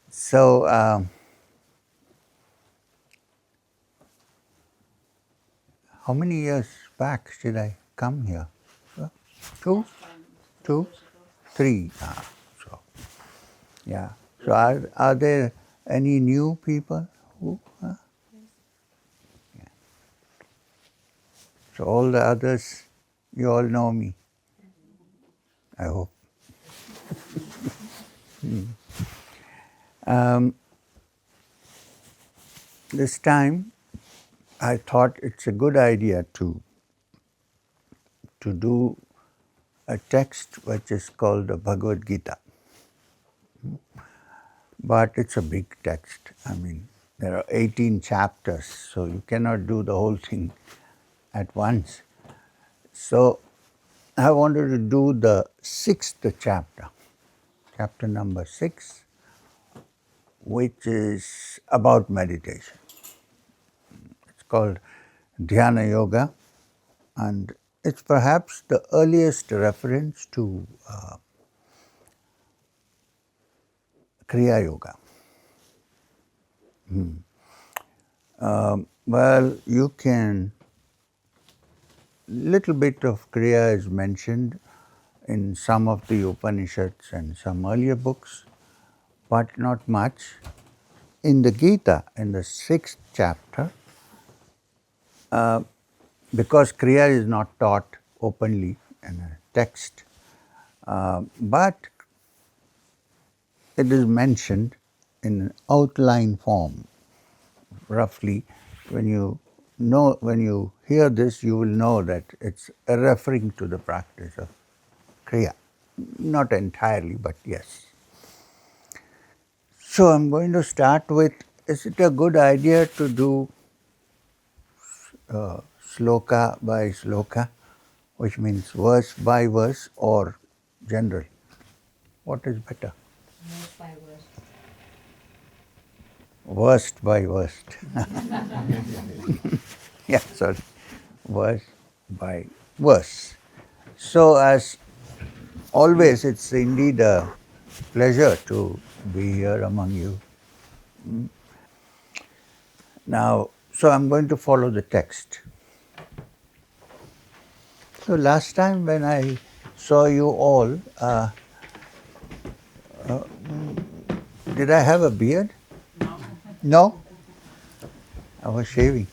So, how many years back did I come here? Two? Two? Three. So, yeah. So, are there any new people who? Yeah. So, all the others, you all know me, I hope. This time, I thought it's a good idea to do a text which is called the Bhagavad Gita. But it's a big text. I mean, there are 18 chapters, so you cannot do the whole thing at once. So I wanted to do the 6th chapter, chapter number 6, which is about meditation. It's called Dhyana Yoga, and it's perhaps the earliest reference to Kriya Yoga. Well, you can, little bit of Kriya is mentioned in some of the Upanishads and some earlier books, but not much. In the Gita, in the 6th chapter, because Kriya is not taught openly in a text, but it is mentioned in an outline form. Roughly, when you hear this, you will know that it's referring to the practice of Kriya. Not entirely, but yes. So I'm going to start with, is it a good idea to do Shloka by Shloka, which means verse by verse, or general? What is better? Verse by verse. Worst by worst. Yeah, sorry. Verse by verse. So as always, it's indeed a pleasure to be here among you. Now, so I'm going to follow the text. So last time when I saw you all, did I have a beard? No? I was shaving.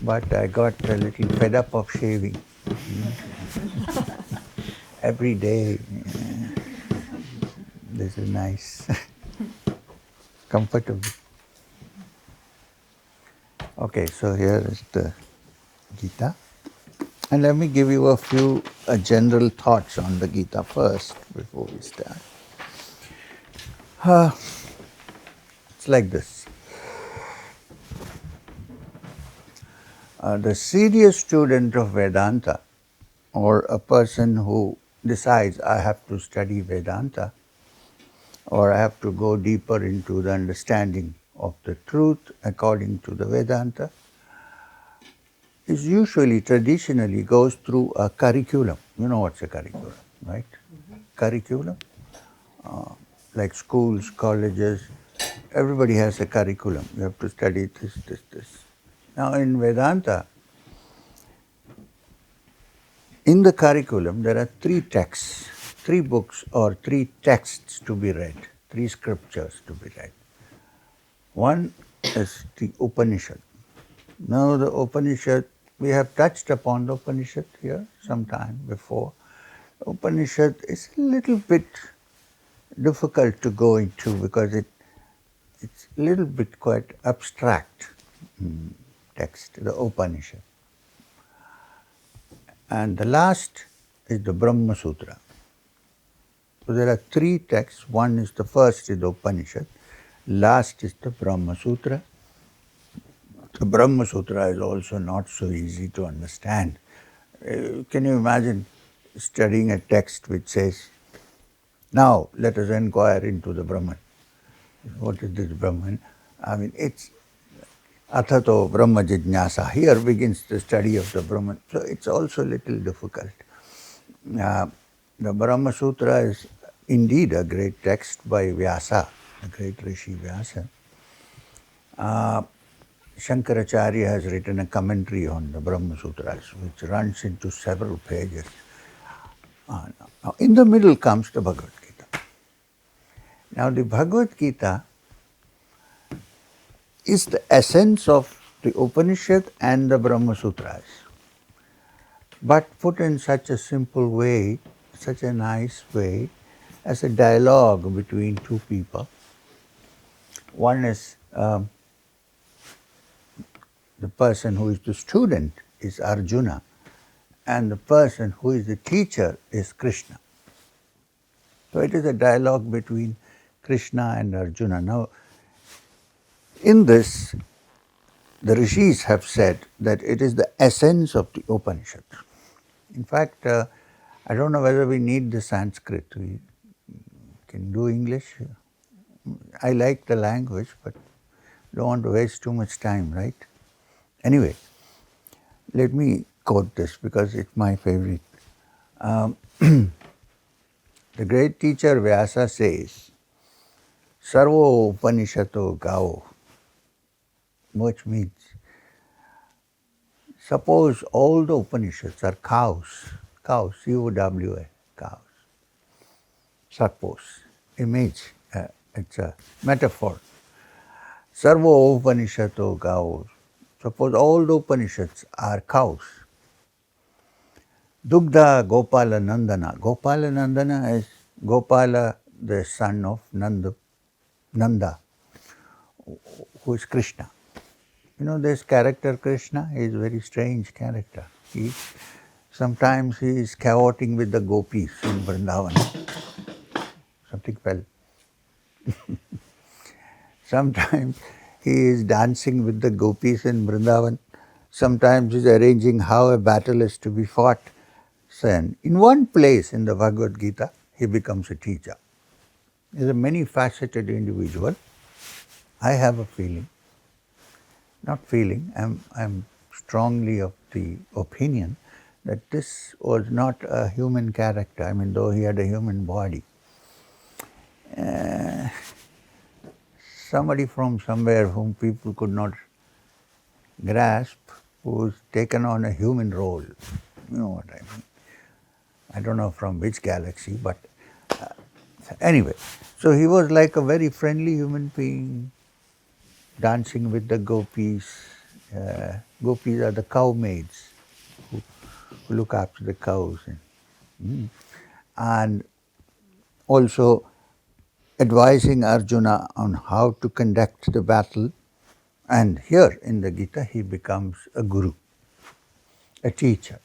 But I got a little fed up of shaving. Every day. This is nice. Comfortable. Okay, so here is the Gita. And let me give you a few general thoughts on the Gita first before we start. It's like this. The serious student of Vedanta, or a person who decides I have to study Vedanta, or I have to go deeper into the understanding of the truth according to the Vedanta, is usually, traditionally, goes through a curriculum. You know what's a curriculum, right? Curriculum, like schools, colleges, everybody has a curriculum. You have to study this, this, this. Now in Vedanta, in the curriculum, there are 3 texts, 3 books or 3 texts to be read, 3 scriptures to be read. One is the Upanishad. Now the Upanishad, we have touched upon the Upanishad here sometime before. Upanishad is a little bit difficult to go into because it's a little bit quite abstract text, the Upanishad. And the last is the Brahma Sutra. So there are 3 texts. One is the first is the Upanishad, last is the Brahma Sutra. The Brahma Sutra is also not so easy to understand. Can you imagine studying a text which says, now let us inquire into the Brahman. What is this Brahman? I mean, it's Athato Brahma Jijnasa. Here begins the study of the Brahman. So it's also a little difficult. The Brahma Sutra is indeed a great text by Vyasa, the great Rishi Vyasa. Shankaracharya has written a commentary on the Brahma Sutras, which runs into several pages. Now, in the middle comes the Bhagavad Gita. Now, the Bhagavad Gita is the essence of the Upanishad and the Brahma Sutras, but put in such a simple way, such a nice way, as a dialogue between two people. One is the person who is the student is Arjuna, and the person who is the teacher is Krishna. So it is a dialogue between Krishna and Arjuna. Now, in this, the rishis have said that it is the essence of the Upanishad. In fact, I don't know whether we need the Sanskrit. We can do English. I like the language, but don't want to waste too much time, right? Anyway, let me quote this because it's my favorite. The great teacher Vyasa says, Sarvo Upanishato Gao, which means, suppose all the Upanishads are cows, C-O-W-A, cows. Suppose, image, it's a metaphor. Sarvo Upanishato Gao, suppose all the Upanishads are cows. Dugdha Gopala Nandana. Gopala Nandana is Gopala, the son of Nanda, who is Krishna. You know this character Krishna is a very strange character. Sometimes he is cavorting with the gopis in Vrindavan. Something fell. Sometimes he is dancing with the gopis in Vrindavan. Sometimes he is arranging how a battle is to be fought. So in one place in the Bhagavad Gita, he becomes a teacher. He is a many-faceted individual. I have a feeling, not feeling, I'm strongly of the opinion that this was not a human character. I mean, though he had a human body. Somebody from somewhere whom people could not grasp, who's taken on a human role. You know what I mean? I don't know from which galaxy, but anyway. So he was like a very friendly human being, dancing with the gopis. Gopis are the cow maids who look after the cows. And also advising Arjuna on how to conduct the battle. And here in the Gita, he becomes a guru, a teacher.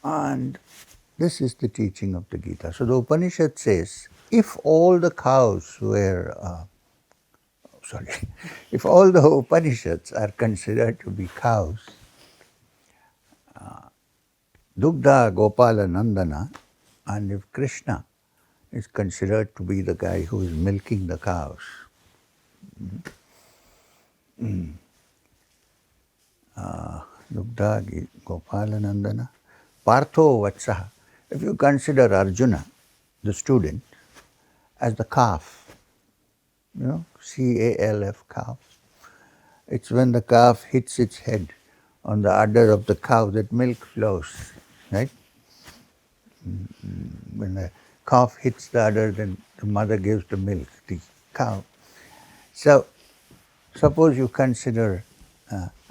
And this is the teaching of the Gita. So the Upanishad says, if all the cows were, if all the Upanishads are considered to be cows, Dugdha Gopala Nandana, and if Krishna is considered to be the guy who is milking the cows, Dugdha Gopala Nandana, Partho Vatsaha. If you consider Arjuna, the student, as the calf, you know, C-A-L-F, calf. It's when the calf hits its head on the udder of the cow that milk flows, right? When the calf hits the udder, then the mother gives the milk, the cow. So, suppose you consider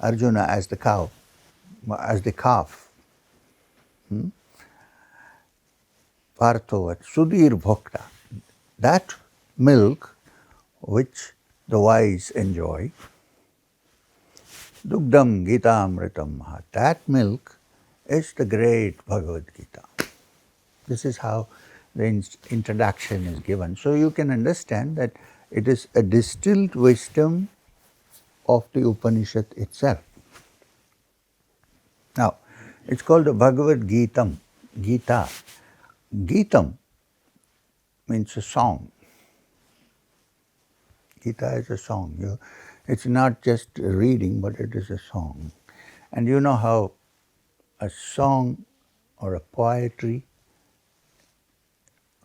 Arjuna as the cow, as the calf. Partho, Sudhir Bhokta. That milk which the wise enjoy, Dugdam Gita Amritam Maha. That milk is the great Bhagavad Gita. This is how the introduction is given. So you can understand that it is a distilled wisdom of the Upanishad itself. Now, it's called the Bhagavad Gita. Gitam means a song. Gita is a song. It's not just a reading, but it is a song. And you know how a song or a poetry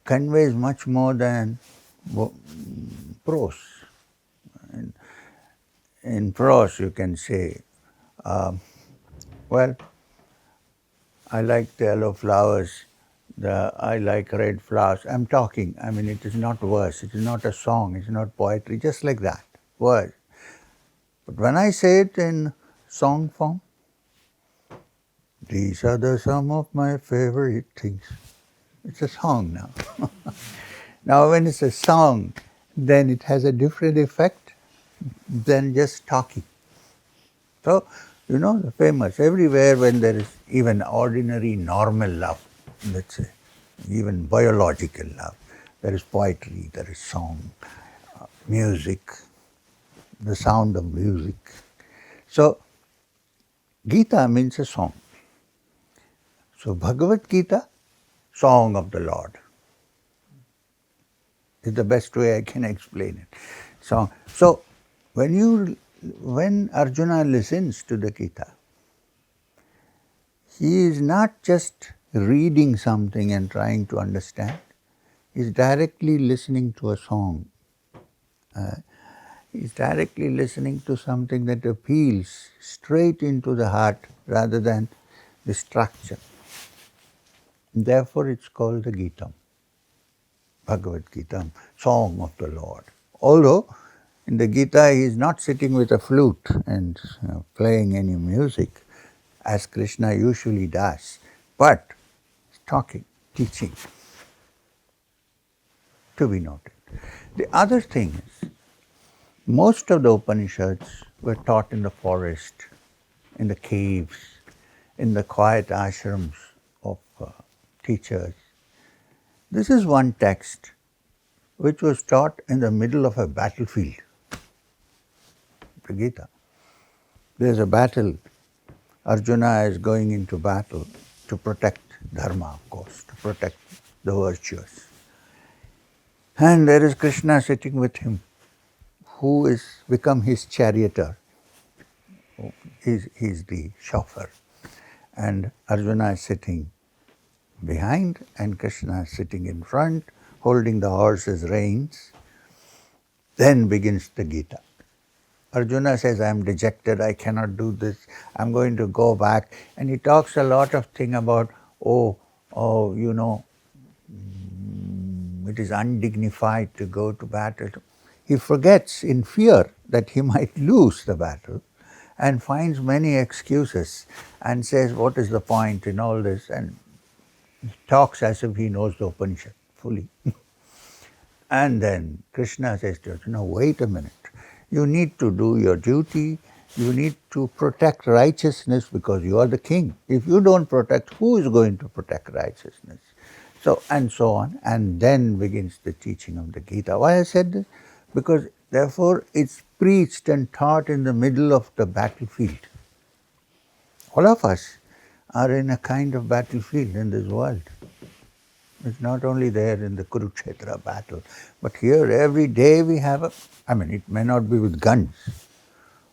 conveys much more than prose. In prose, you can say, well, I like the yellow flowers, I like red flowers. I'm talking. I mean, it is not verse, it is not a song, it's not poetry, just like that, words. But when I say it in song form, these are some of my favorite things. It's a song now. Now, when it's a song, then it has a different effect than just talking. So, the famous, everywhere when there is even ordinary, normal love, let's say, even biological love, there is poetry, there is song, music, the sound of music. So, Gita means a song. So, Bhagavad Gita, song of the Lord, is the best way I can explain it. So when Arjuna listens to the Gita, he is not just reading something and trying to understand, he is directly listening to a song. He is directly listening to something that appeals straight into the heart rather than the structure. Therefore, it's called the Gita, Bhagavad Gita, song of the Lord. Although in the Gita he is not sitting with a flute and playing any music as Krishna usually does, but talking, teaching, to be noted. The other thing is, most of the Upanishads were taught in the forest, in the caves, in the quiet ashrams of teachers. This is one text which was taught in the middle of a battlefield, the Gita. There's a battle. Arjuna is going into battle to protect dharma, of course, to protect the virtuous. And there is Krishna sitting with him, who is become his charioteer. He's the chauffeur. And Arjuna is sitting behind, and Krishna is sitting in front, holding the horse's reins. Then begins the Gita. Arjuna says, I am dejected, I cannot do this, I'm going to go back. And he talks a lot of things about, it is undignified to go to battle. He forgets in fear that he might lose the battle and finds many excuses and says, what is the point in all this? And he talks as if he knows the Upanishad fully. And then Krishna says to Arjuna, wait a minute. You need to do your duty. You need to protect righteousness because you are the king. If you don't protect, who is going to protect righteousness? So, and so on. And then begins the teaching of the Gita. Why I said this? Because therefore it's preached and taught in the middle of the battlefield. All of us are in a kind of battlefield in this world. It's not only there in the Kurukshetra battle, but here every day we have it may not be with guns,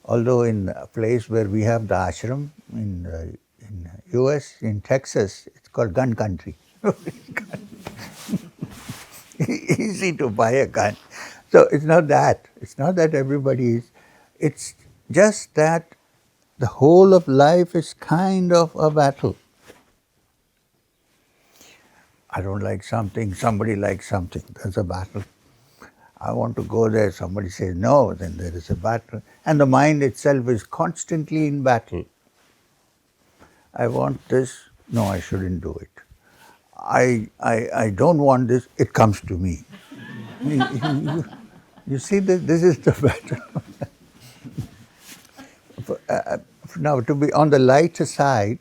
although in a place where we have the ashram in US, in Texas, it's called gun country. Easy to buy a gun. So it's not that. It's not that everybody is. It's just that the whole of life is kind of a battle. I don't like something, somebody likes something, there's a battle. I want to go there, somebody says no, then there is a battle. And the mind itself is constantly in battle. I want this, no, I shouldn't do it. I don't want this, it comes to me. You see, this is the battle. Now, to be on the lighter side,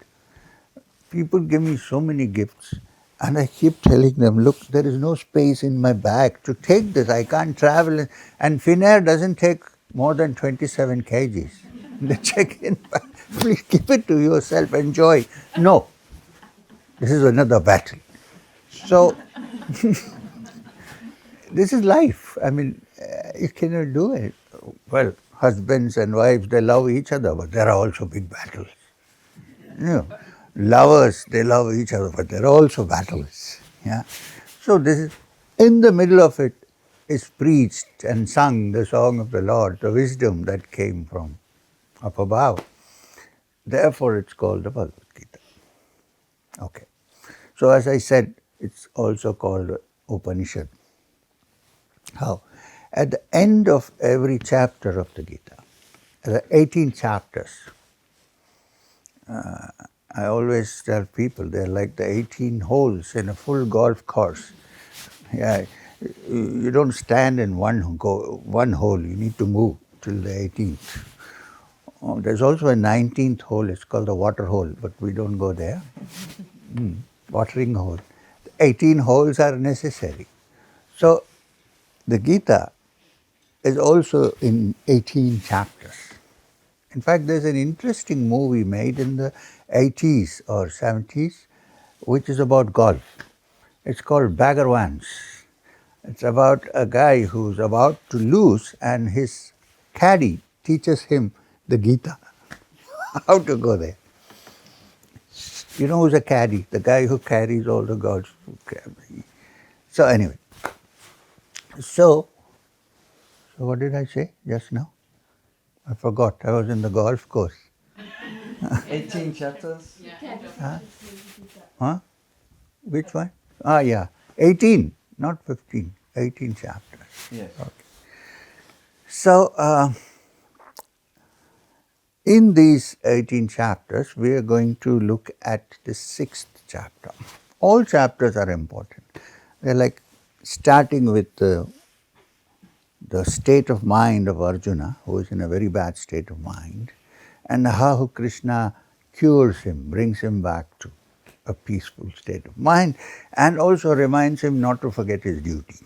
people give me so many gifts, and I keep telling them, look, there is no space in my bag to take this. I can't travel. And Finnair doesn't take more than 27 kgs. They check in, please keep it to yourself, enjoy. No, this is another battle. So, this is life. You cannot do it. Well, husbands and wives, they love each other, but there are also big battles. Lovers, they love each other, but there are also battles. Yeah. So this is In the middle of it is preached and sung the song of the Lord, the wisdom that came from up above. Therefore, it's called the Bhagavad Gita. Okay. So, as I said, it's also called Upanishad. How? At the end of every chapter of the Gita, the 18 chapters, I always tell people they're like the 18 holes in a full golf course. Yeah, you don't stand in one hole, you need to move till the 18th. There's also a 19th hole, it's called the water hole, but we don't go there. Watering hole. 18 holes are necessary. So the Gita is also in 18 chapters. In fact, there's an interesting movie made in the 80s or 70s, which is about golf. It's called Baggerwans. It's about a guy who's about to lose, and his caddy teaches him the Gita, how to go there. You know who's a caddy? The guy who carries all the golf. So anyway, so what did I say just now? I forgot. I was in the golf course. 18 chapters? Huh? Which one? Ah, yeah. 18, not 15. 18 chapters. Yes. Okay. So, in these 18 chapters, we are going to look at the 6th chapter. All chapters are important. They're like starting with the state of mind of Arjuna, who is in a very bad state of mind, and how Krishna cures him, brings him back to a peaceful state of mind, and also reminds him not to forget his duty.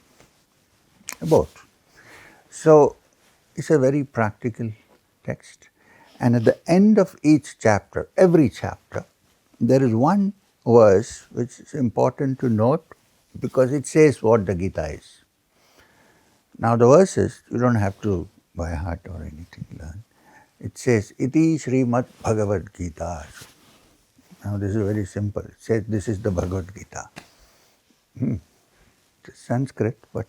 Both. So, it's a very practical text. And at the end of each chapter, every chapter, there is one verse which is important to note because it says what the Gita is. Now the verses, you don't have to by heart or anything learn. It says, Iti Srimad Bhagavad Gita. Now this is very simple. It says this is the Bhagavad Gita. It's Sanskrit, but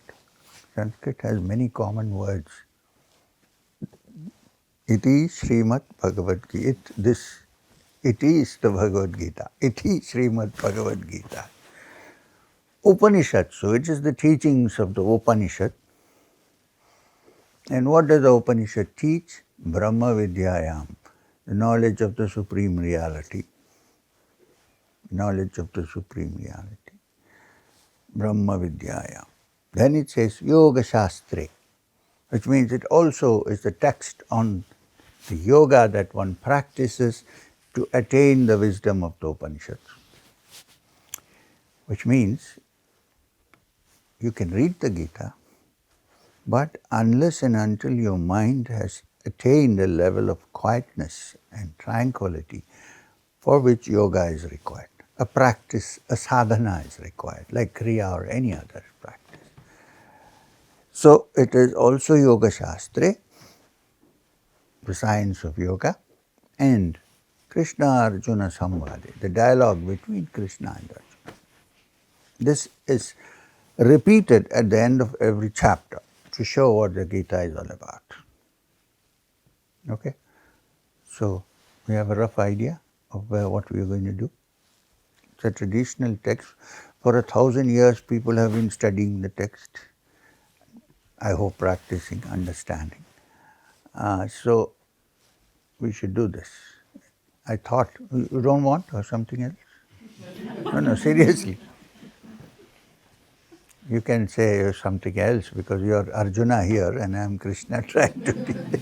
Sanskrit has many common words. Iti Srimad Bhagavad Gita. It is the Bhagavad Gita. Iti Srimad Bhagavad Gita. Upanishad, so it is the teachings of the Upanishad. And what does the Upanishad teach? Brahma Vidyayam, the knowledge of the Supreme Reality. Knowledge of the Supreme Reality. Brahma Vidyayam. Then it says Yoga Shastre, which means it also is the text on the yoga that one practices to attain the wisdom of the Upanishads. Which means you can read the Gita, but unless and until your mind has attained a level of quietness and tranquility for which yoga is required, a practice, a sadhana is required, like Kriya or any other practice. So it is also Yoga Shastra, the science of yoga, and Krishna Arjuna Samvade, the dialogue between Krishna and Arjuna. This is repeated at the end of every chapter to show what the Gita is all about. Okay? So we have a rough idea of what we are going to do. It's a traditional text. For 1,000 years, people have been studying the text. I hope practicing, understanding. So we should do this. I thought, you don't want or something else? No, seriously. You can say something else because you are Arjuna here and I am Krishna trying to teach.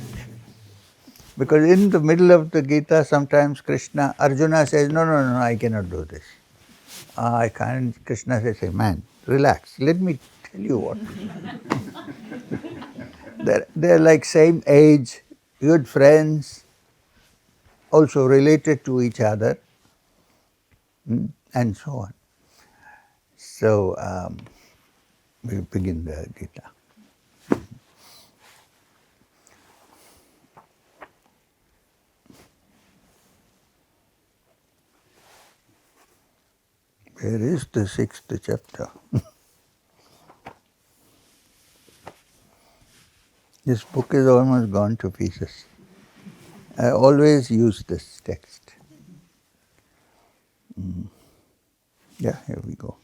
Because in the middle of the Gita, sometimes Arjuna says, no, I cannot do this. I can't. Krishna says, hey, man, relax. Let me tell you what. They're like same age, good friends, also related to each other, and so on. So we begin the Gita. Where is the 6th chapter? This book is almost gone to pieces. I always use this text. Yeah, here we go.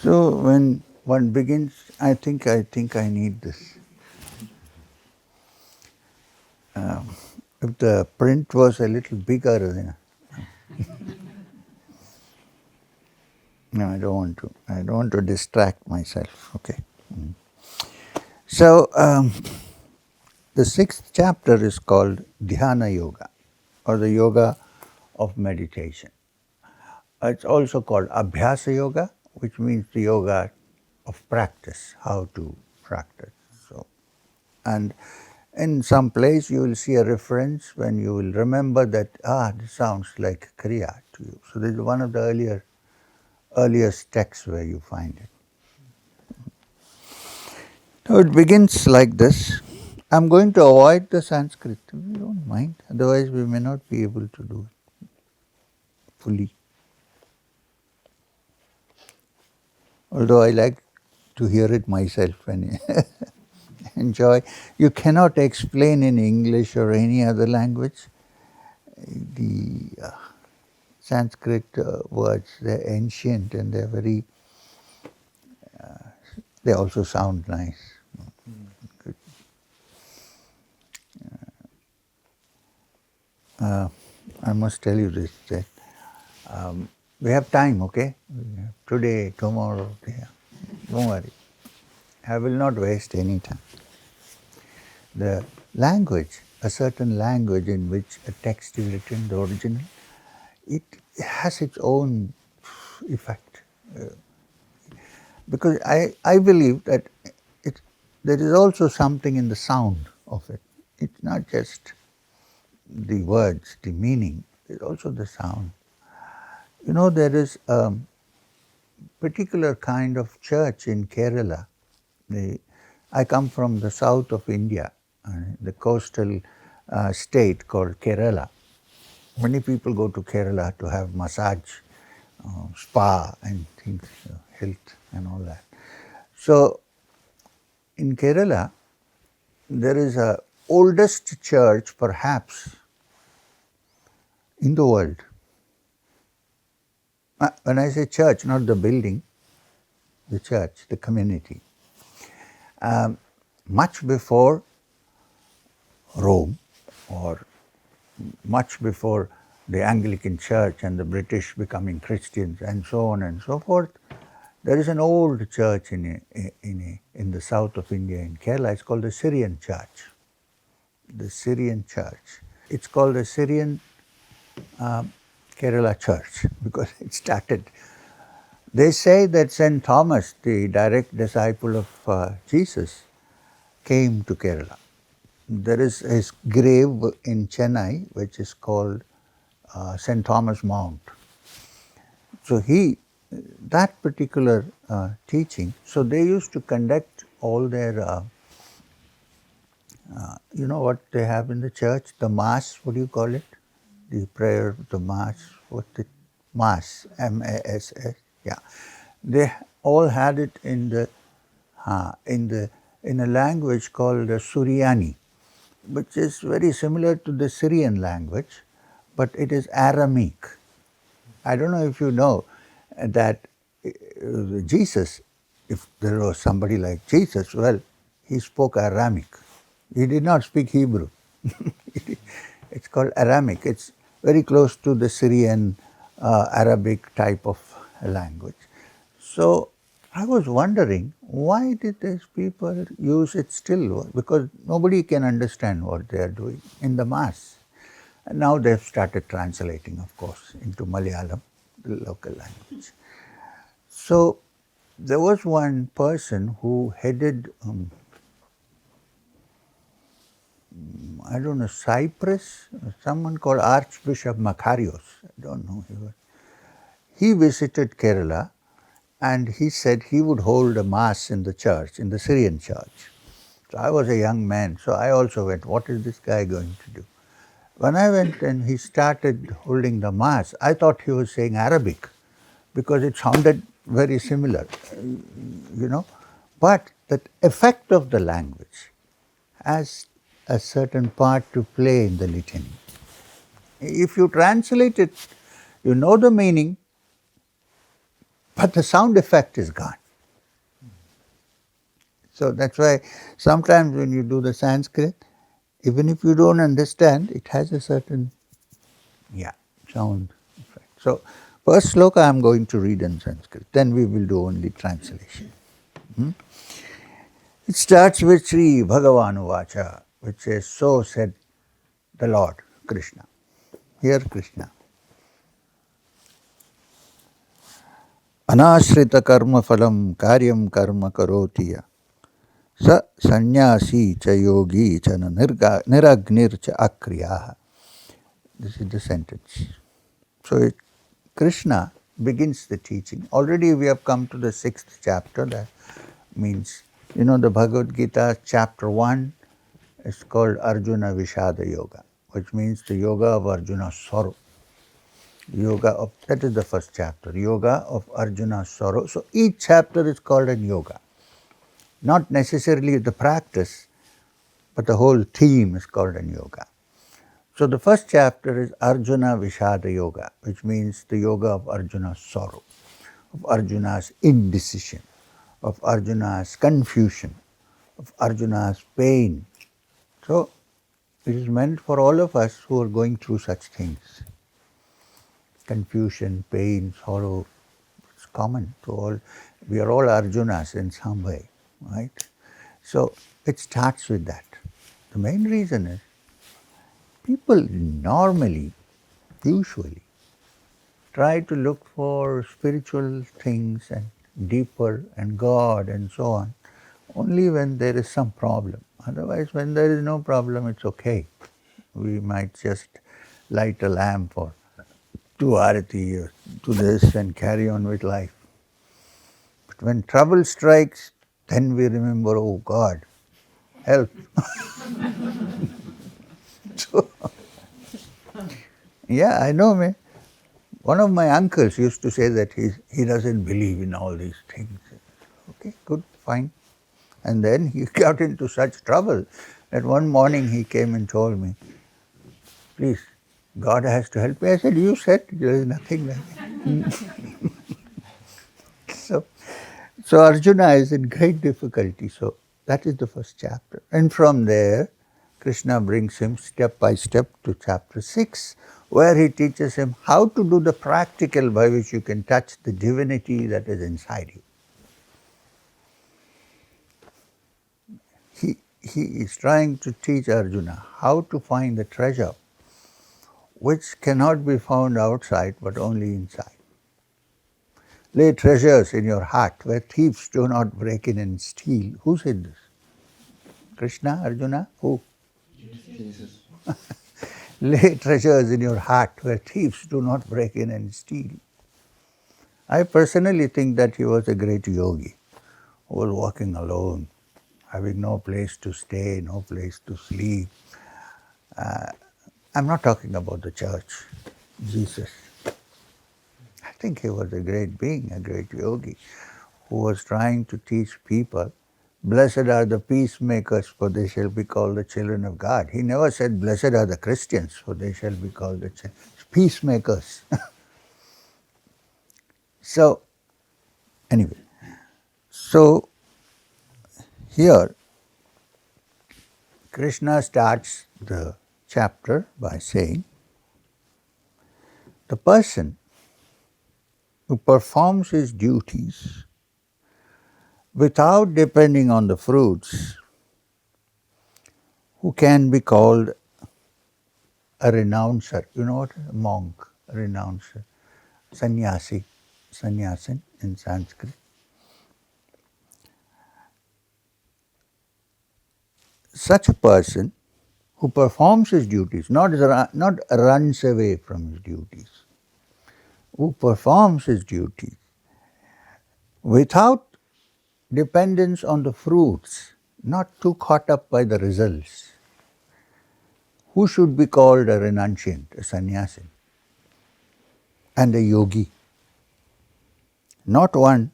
So when one begins, I think I need this. If the print was a little bigger, then no, I don't want to. I don't want to distract myself. Okay. So the sixth chapter is called Dhyana Yoga, or the yoga of meditation. It's also called Abhyasa Yoga, which means the yoga of practice, how to practice. So, and in some place you will see a reference when you will remember that, this sounds like Kriya to you. So this is one of the earliest texts where you find it. So it begins like this. I'm going to avoid the Sanskrit. You don't mind, otherwise we may not be able to do it fully. Although I like to hear it myself and enjoy. You cannot explain in English or any other language the Sanskrit words. They're ancient and they're very, they also sound nice. Good. I must tell you this, that we have time, okay? We have today, tomorrow, yeah. Don't worry. I will not waste any time. The language, a certain language in which a text is written, the original, it has its own effect. Because I believe that there is also something in the sound of it. It's not just the words, the meaning, there's also the sound. You know, there is a particular kind of church in Kerala. I come from the south of India, the coastal state called Kerala. Many people go to Kerala to have massage, spa and things, health and all that. So in Kerala, there is a oldest church perhaps in the world. When I say church, not the building, the church, the community. Much before Rome, or much before the Anglican Church and the British becoming Christians and so on and so forth, there is an old church in the south of India, in Kerala. It's called the Syrian Church. The Syrian Church. It's called the Syrian Kerala Church because it started. They say that St. Thomas, the direct disciple of Jesus, came to Kerala. There is his grave in Chennai, which is called St. Thomas Mount. So that particular teaching, so they used to conduct all their, you know what they have in the church, the Mass, what do you call it? The prayer, the Mass, Mass, M-A-S-S, yeah. They all had it in a language called Suryani, which is very similar to the Syrian language, but it is Aramaic. I don't know if you know that Jesus, if there was somebody like Jesus, well, he spoke Aramaic. He did not speak Hebrew. It's called Aramaic. It's very close to the Syrian Arabic type of language. So I was wondering, why did these people use it still? Because nobody can understand what they are doing in the Mass. And now they've started translating, of course, into Malayalam, the local language. So there was one person who headed I don't know, Cyprus, someone called Archbishop Makarios. I don't know. He visited Kerala and he said he would hold a mass in the church, in the Syrian church. So I was a young man, so I also went, what is this guy going to do? When I went and he started holding the mass, I thought he was saying Arabic because it sounded very similar, you know. But the effect of the language has a certain part to play in the litany. If you translate it, you know the meaning, but the sound effect is gone. So that's why sometimes when you do the Sanskrit, even if you don't understand, it has a certain sound effect. So first sloka I'm going to read in Sanskrit, then we will do only translation. It starts with Sri Bhagavanu Vacha, which says, so said the Lord Krishna. Here Krishna. Anashrita karma phalam karyam karma karoti ya. Sa sannyasi cha yogi cha niragnir cha akriyaha. This is the sentence. So Krishna begins the teaching. Already we have come to the 6th chapter. That means, the Bhagavad Gita chapter 1 is called Arjuna Vishada Yoga, which means the yoga of Arjuna's sorrow. That is the first chapter, yoga of Arjuna's sorrow. So each chapter is called a yoga. Not necessarily the practice, but the whole theme is called a yoga. So the first chapter is Arjuna Vishada Yoga, which means the yoga of Arjuna's sorrow, of Arjuna's indecision, of Arjuna's confusion, of Arjuna's pain. So it is meant for all of us who are going through such things. Confusion, pain, sorrow, it's common to all. We are all Arjunas in some way, right? So it starts with that. The main reason is people normally, usually, try to look for spiritual things and deeper and God and so on, only when there is some problem. Otherwise, when there is no problem, it's okay. We might just light a lamp or do arati or do this and carry on with life. But when trouble strikes, then we remember, oh God, help. So, yeah, I know, man. One of my uncles used to say that he doesn't believe in all these things. Okay, good, fine. And then he got into such trouble that one morning he came and told me, please, God has to help me. I said, you said there is nothing like that. So Arjuna is in great difficulty. So that is the first chapter. And from there, Krishna brings him step by step to chapter 6, where he teaches him how to do the practical by which you can touch the divinity that is inside you. He is trying to teach Arjuna how to find the treasure which cannot be found outside but only inside. Lay treasures in your heart where thieves do not break in and steal. Who said this? Krishna, Arjuna? Who? Jesus. Lay treasures in your heart where thieves do not break in and steal. I personally think that he was a great yogi who was walking alone, having no place to stay, no place to sleep. I'm not talking about the church, Jesus. I think he was a great being, a great yogi, who was trying to teach people, blessed are the peacemakers, for they shall be called the children of God. He never said, blessed are the Christians, for they shall be called the peacemakers. So, anyway, so here Krishna starts the chapter by saying, the person who performs his duties without depending on the fruits, who can be called a renouncer. You know what? A monk, a renouncer, sannyasi, sannyasin in Sanskrit. Such a person who performs his duties, not runs away from his duties, who performs his duties without dependence on the fruits, not too caught up by the results, who should be called a renunciant, a sannyasi, and a yogi, not one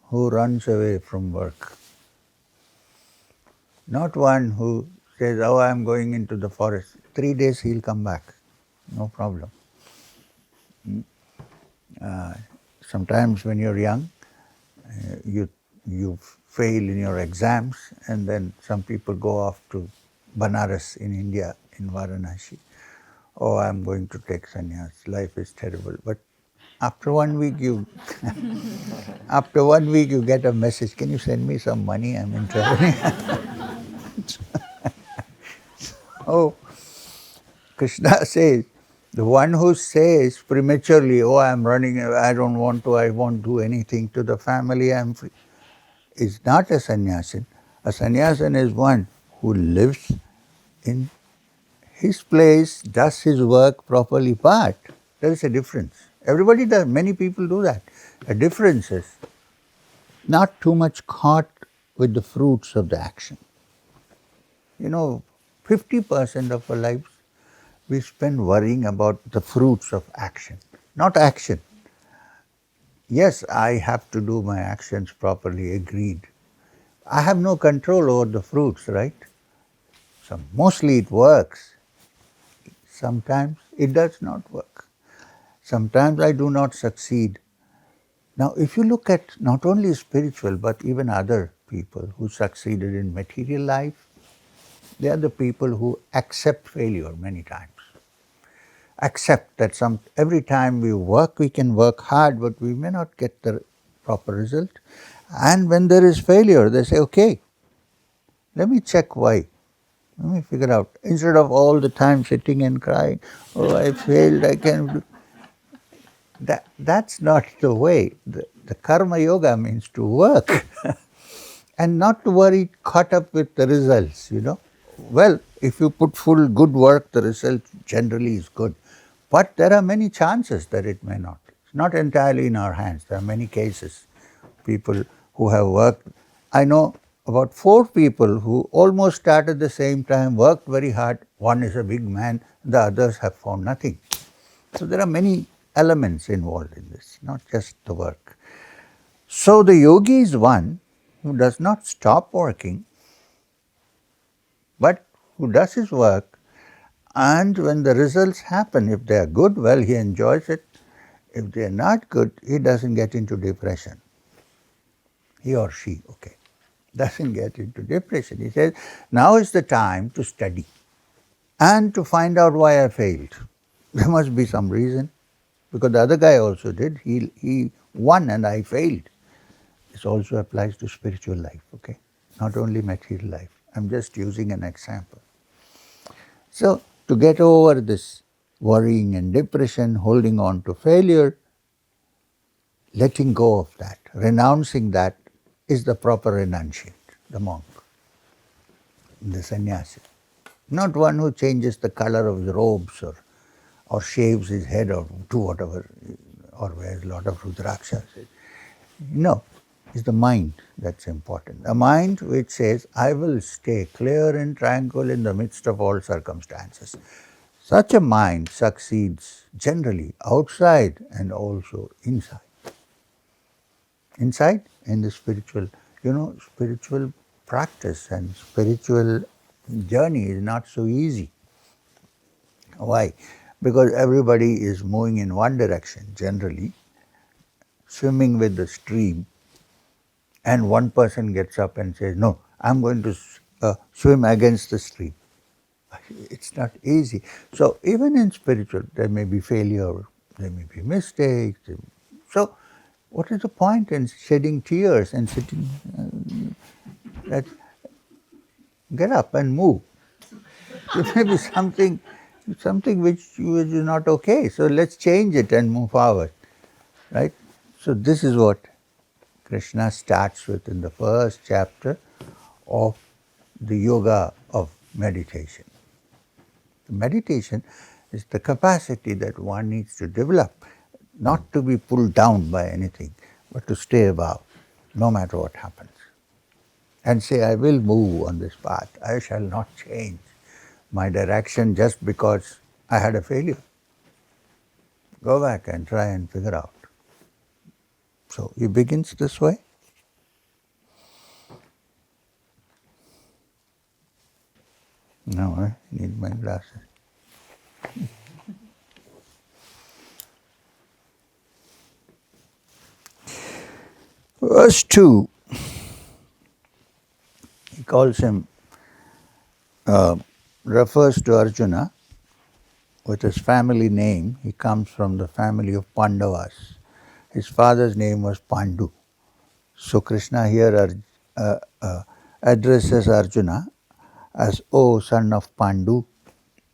who runs away from work, not one who says, oh, I'm going into the forest. 3 days he'll come back, no problem. Sometimes when you're young, you fail in your exams, and then some people go off to Banaras in India, in Varanasi. Oh, I'm going to take sannyas. Life is terrible. But after 1 week, after 1 week, you get a message. Can you send me some money? I'm in trouble. Oh, Krishna says, the one who says prematurely, oh, I'm running, I don't want to, I won't do anything to the family, I'm free, is not a sannyasin. A sannyasin is one who lives in his place, does his work properly, but there is a difference. Everybody does, many people do that. The difference is not too much caught with the fruits of the action. 50% of our lives we spend worrying about the fruits of action, not action. Yes, I have to do my actions properly, agreed. I have no control over the fruits, right? So mostly it works. Sometimes it does not work. Sometimes I do not succeed. Now, if you look at not only spiritual but even other people who succeeded in material life, they are the people who accept failure many times. Accept that every time we work, we can work hard, but we may not get the proper result. And when there is failure, they say, okay, let me check why. Let me figure out. Instead of all the time sitting and crying, oh, I failed, I can't do. That's not the way. The karma yoga means to work and not to worry caught up with the results. Well, if you put full good work, the result generally is good. But there are many chances that it may not. It's not entirely in our hands. There are many cases. People who have worked. I know about 4 people who almost started the same time, worked very hard. One is a big man, the others have found nothing. So there are many elements involved in this, not just the work. So the yogi is one who does not stop working, but who does his work, and when the results happen, if they are good, well, he enjoys it. If they are not good, he doesn't get into depression. He or she, okay, doesn't get into depression. He says, now is the time to study and to find out why I failed. There must be some reason, because the other guy also did. He won and I failed. This also applies to spiritual life, okay? Not only material life. I'm just using an example. So, to get over this worrying and depression, holding on to failure, letting go of that, renouncing that is the proper renunciant, the monk, the sannyasi. Not one who changes the color of his robes or shaves his head or do whatever, or wears a lot of rudrakshas. No, it's the mind that's important. A mind which says, I will stay clear and tranquil in the midst of all circumstances. Such a mind succeeds generally outside and also inside. Inside, in the spiritual, spiritual practice and spiritual journey is not so easy. Why? Because everybody is moving in one direction generally, swimming with the stream, and one person gets up and says, no, I'm going to swim against the stream. It's not easy. So even in spiritual, there may be failure, there may be mistakes. So what is the point in shedding tears and sitting? Get up and move. There may be something which is not okay. So let's change it and move forward, right? So this is what Krishna starts with in the first chapter of the yoga of meditation. Meditation is the capacity that one needs to develop, not to be pulled down by anything, but to stay above, no matter what happens. And say, I will move on this path. I shall not change my direction just because I had a failure. Go back and try and figure out. So he begins this way. No, I need my glasses. Verse 2, he calls him, refers to Arjuna with his family name. He comes from the family of Pandavas. His father's name was Pandu. So Krishna here addresses Arjuna as, "O son of Pandu."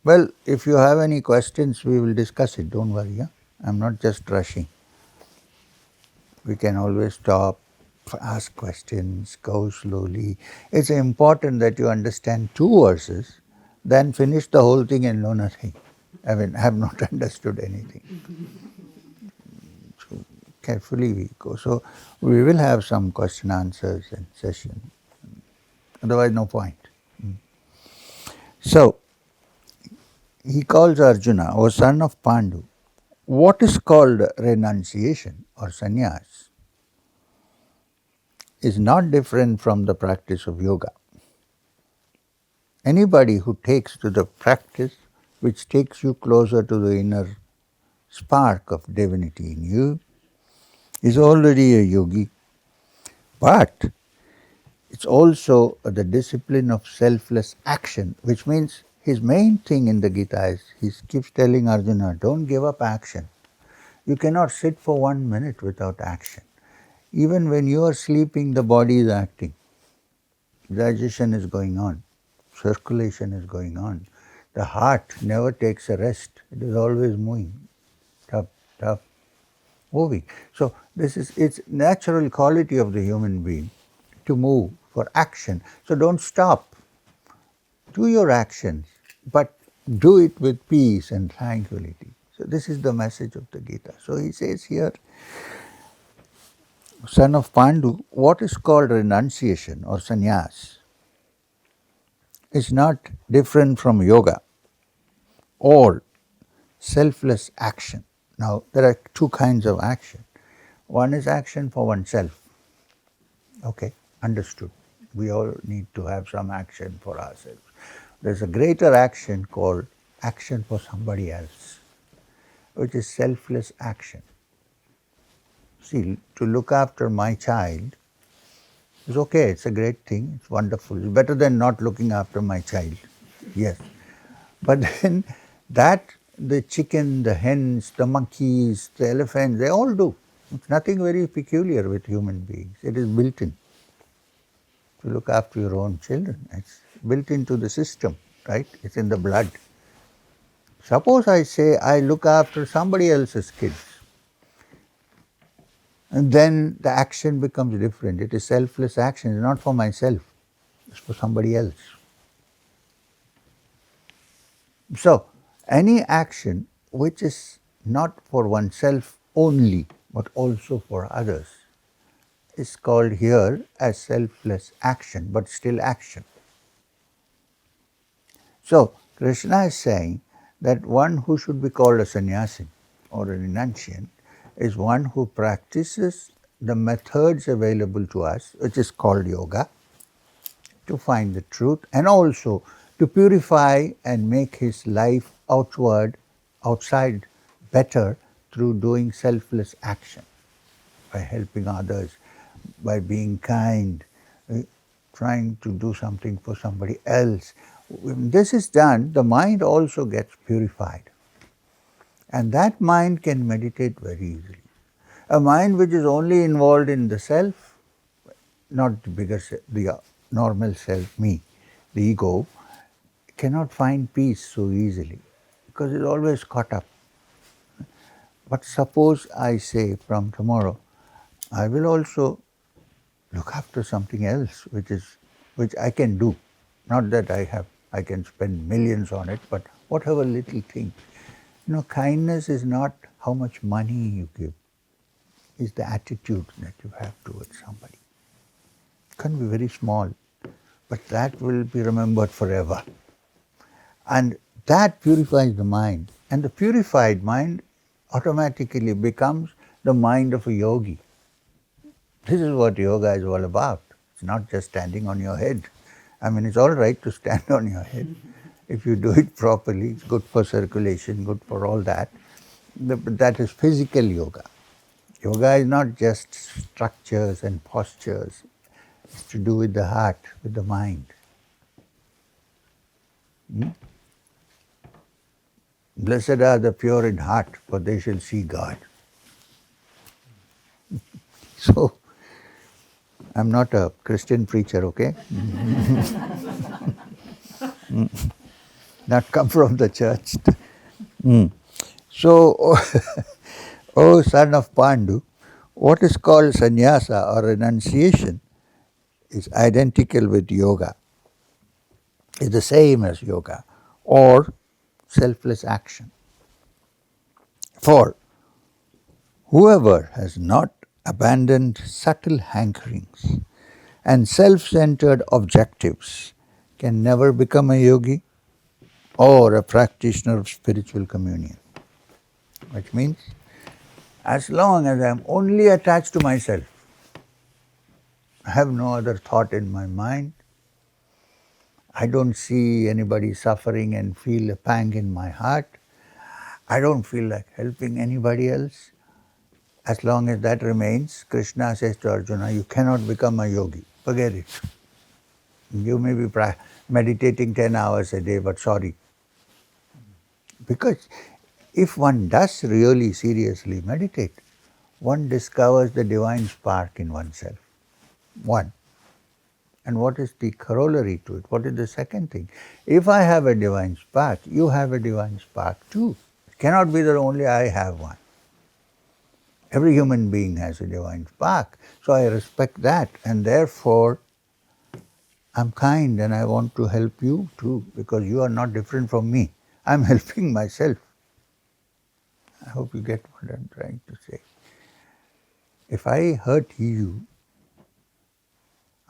Well, if you have any questions, we will discuss it. Don't worry. Yeah? I'm not just rushing. We can always stop, ask questions, go slowly. It's important that you understand two verses, then finish the whole thing and know nothing. I mean, have not understood anything. So carefully we go. So we will have some question answers and session. Otherwise, no point. So he calls Arjuna, O son of Pandu. What is called renunciation or sannyas is not different from the practice of yoga. Anybody who takes to the practice which takes you closer to the inner spark of divinity in you is already a yogi, but it's also the discipline of selfless action, which means his main thing in the Gita is he keeps telling Arjuna, don't give up action. You cannot sit for 1 minute without action. Even when you are sleeping, the body is acting. Digestion is going on. Circulation is going on. The heart never takes a rest. It is always moving. Tap, tap, moving. So it's natural quality of the human being to move for action. So don't stop. Do your actions, but do it with peace and tranquility. So this is the message of the Gita. So he says here, son of Pandu, what is called renunciation or sannyas is not different from yoga or selfless action. Now, there are two kinds of action. One is action for oneself. Okay, understood. We all need to have some action for ourselves. There's a greater action called action for somebody else, which is selfless action. See, to look after my child is okay, it's a great thing, it's wonderful. It's better than not looking after my child. Yes. But then that the chicken, the hens, the monkeys, the elephants, they all do. It's nothing very peculiar with human beings. It is built in. To look after your own children. It's built into the system, right? It's in the blood. Suppose I say I look after somebody else's kids, and then the action becomes different. It is selfless action. It's not for myself. It's for somebody else. So, any action which is not for oneself only, but also for others, is called here as selfless action, but still action. So, Krishna is saying that one who should be called a sannyasi or a renunciant is one who practices the methods available to us, which is called yoga, to find the truth and also to purify and make his life outside better through doing selfless action, by helping others, by being kind, trying to do something for somebody else. When this is done, the mind also gets purified. And that mind can meditate very easily. A mind which is only involved in the self, not the bigger self, the normal self, me, the ego, cannot find peace so easily because it's always caught up. But suppose I say from tomorrow, I will also look after something else which I can do. Not that I can spend millions on it, but whatever little thing. Kindness is not how much money you give, it's the attitude that you have towards somebody. It can be very small, but that will be remembered forever. And that purifies the mind. And the purified mind automatically becomes the mind of a yogi. This is what yoga is all about. It's not just standing on your head. I mean, it's all right to stand on your head. If you do it properly, it's good for circulation, good for all that. But that is physical yoga. Yoga is not just structures and postures. It's to do with the heart, with the mind. Blessed are the pure in heart, for they shall see God. So, I'm not a Christian preacher, okay? Not come from the church. So, O son of Pandu, what is called sannyasa or renunciation is identical with yoga. It's the same as yoga or selfless action. For whoever has not abandoned subtle hankerings and self-centered objectives can never become a yogi or a practitioner of spiritual communion. Which means, as long as I am only attached to myself, I have no other thought in my mind, I don't see anybody suffering and feel a pang in my heart, I don't feel like helping anybody else, as long as that remains, Krishna says to Arjuna, you cannot become a yogi. Forget it. You may be meditating 10 hours a day, but sorry. Because if one does really seriously meditate, one discovers the divine spark in oneself. One. And what is the corollary to it? What is the second thing? If I have a divine spark, you have a divine spark too. It cannot be that only I have one. Every human being has a divine spark. So I respect that, and therefore I'm kind and I want to help you too, because you are not different from me. I'm helping myself. I hope you get what I'm trying to say. If I hurt you,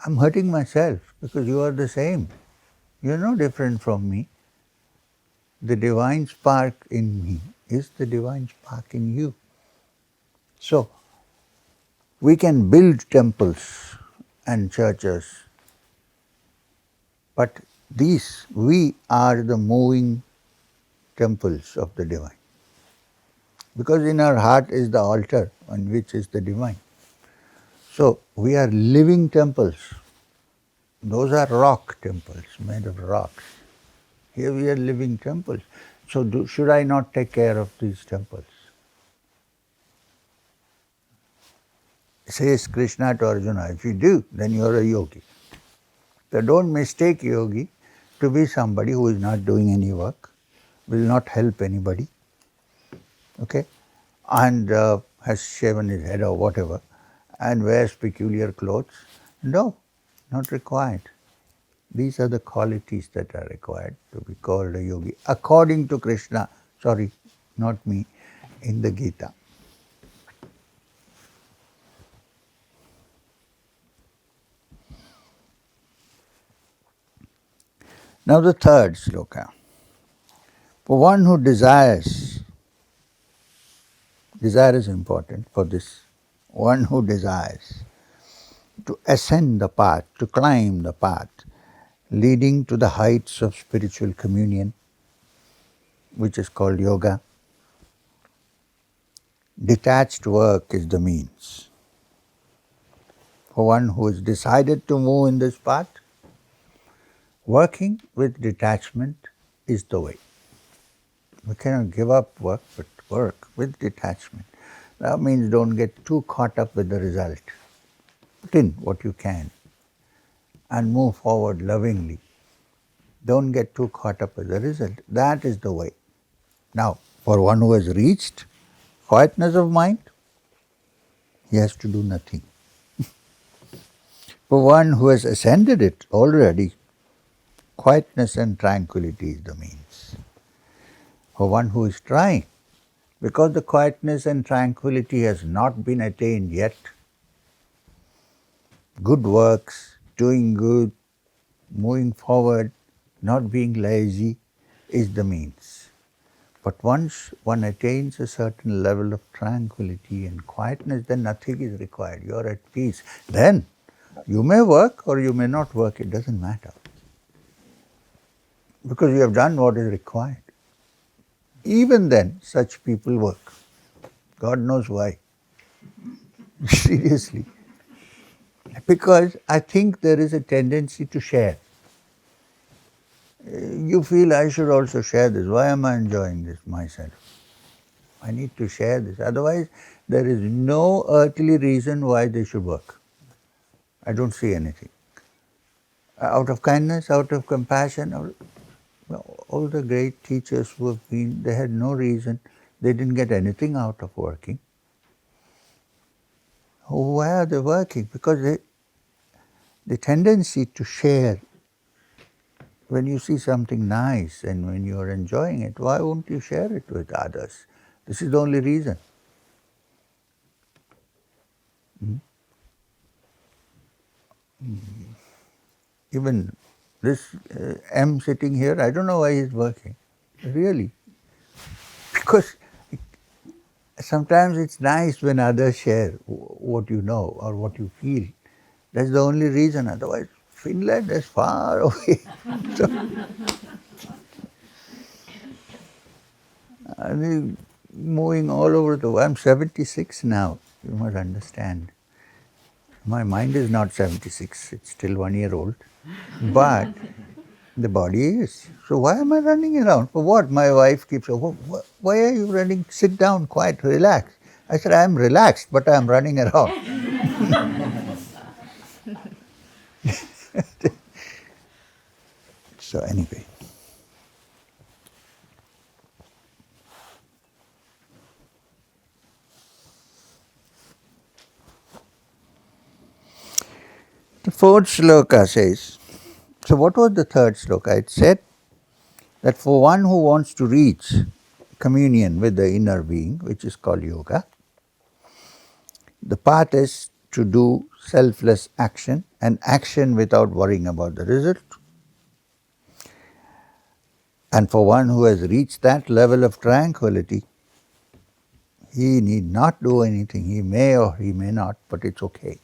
I'm hurting myself because you are the same. You're no different from me. The divine spark in me is the divine spark in you. So, we can build temples and churches, but we are the moving temples of the divine. Because in our heart is the altar on which is the divine. So, we are living temples. Those are rock temples, made of rocks. Here we are living temples. So should I not take care of these temples? Says Krishna to Arjuna, if you do, then you are a yogi. So don't mistake yogi to be somebody who is not doing any work, will not help anybody, okay, and has shaven his head or whatever, and wears peculiar clothes. No, not required. These are the qualities that are required to be called a yogi, according to Krishna, sorry, not me, in the Gita. Now the third shloka. For one who desires, desire is important for this, one who desires to ascend the path, to climb the path, leading to the heights of spiritual communion, which is called yoga. Detached work is the means. For one who has decided to move in this path, working with detachment is the way. We cannot give up work, but work with detachment. That means don't get too caught up with the result. Put in what you can and move forward lovingly. Don't get too caught up with the result. That is the way. Now, for one who has reached quietness of mind, he has to do nothing. For one who has ascended it already, quietness and tranquility is the means. for one who is trying. Because the quietness and tranquility has not been attained yet, good works, doing good, moving forward, not being lazy is the means. But once one attains a certain level of tranquility and quietness, then nothing is required. You are at peace. Then you may work or you may not work, it doesn't matter. Because you have done what is required. Even then, such people work. God knows why. Seriously. Because I think there is a tendency to share. You feel I should also share this. Why am I enjoying this myself? I need to share this. Otherwise, there is no earthly reason why they should work. I don't see anything. Out of kindness, out of compassion, all the great teachers who have been, they had no reason. They didn't get anything out of working. Why are they working? Because the tendency to share, when you see something nice and when you are enjoying it, why won't you share it with others? This is the only reason. Even this M sitting here, I don't know why he's working. Really. Because sometimes it's nice when others share what you know or what you feel. That's the only reason. Otherwise, Finland is far away. So, I mean, moving all over the world. I'm 76 now. You must understand. My mind is not 76. It's still 1 year old. But the body is. So why am I running around? For what? My wife keeps saying, why are you running? Sit down, quiet, relax. I said, I'm relaxed, but I'm running around. So anyway. The fourth shloka says, so what was the third shloka? It said that for one who wants to reach communion with the inner being, which is called yoga, the path is to do selfless action and action without worrying about the result. And for one who has reached that level of tranquility, he need not do anything. He may or he may not, but it's okay.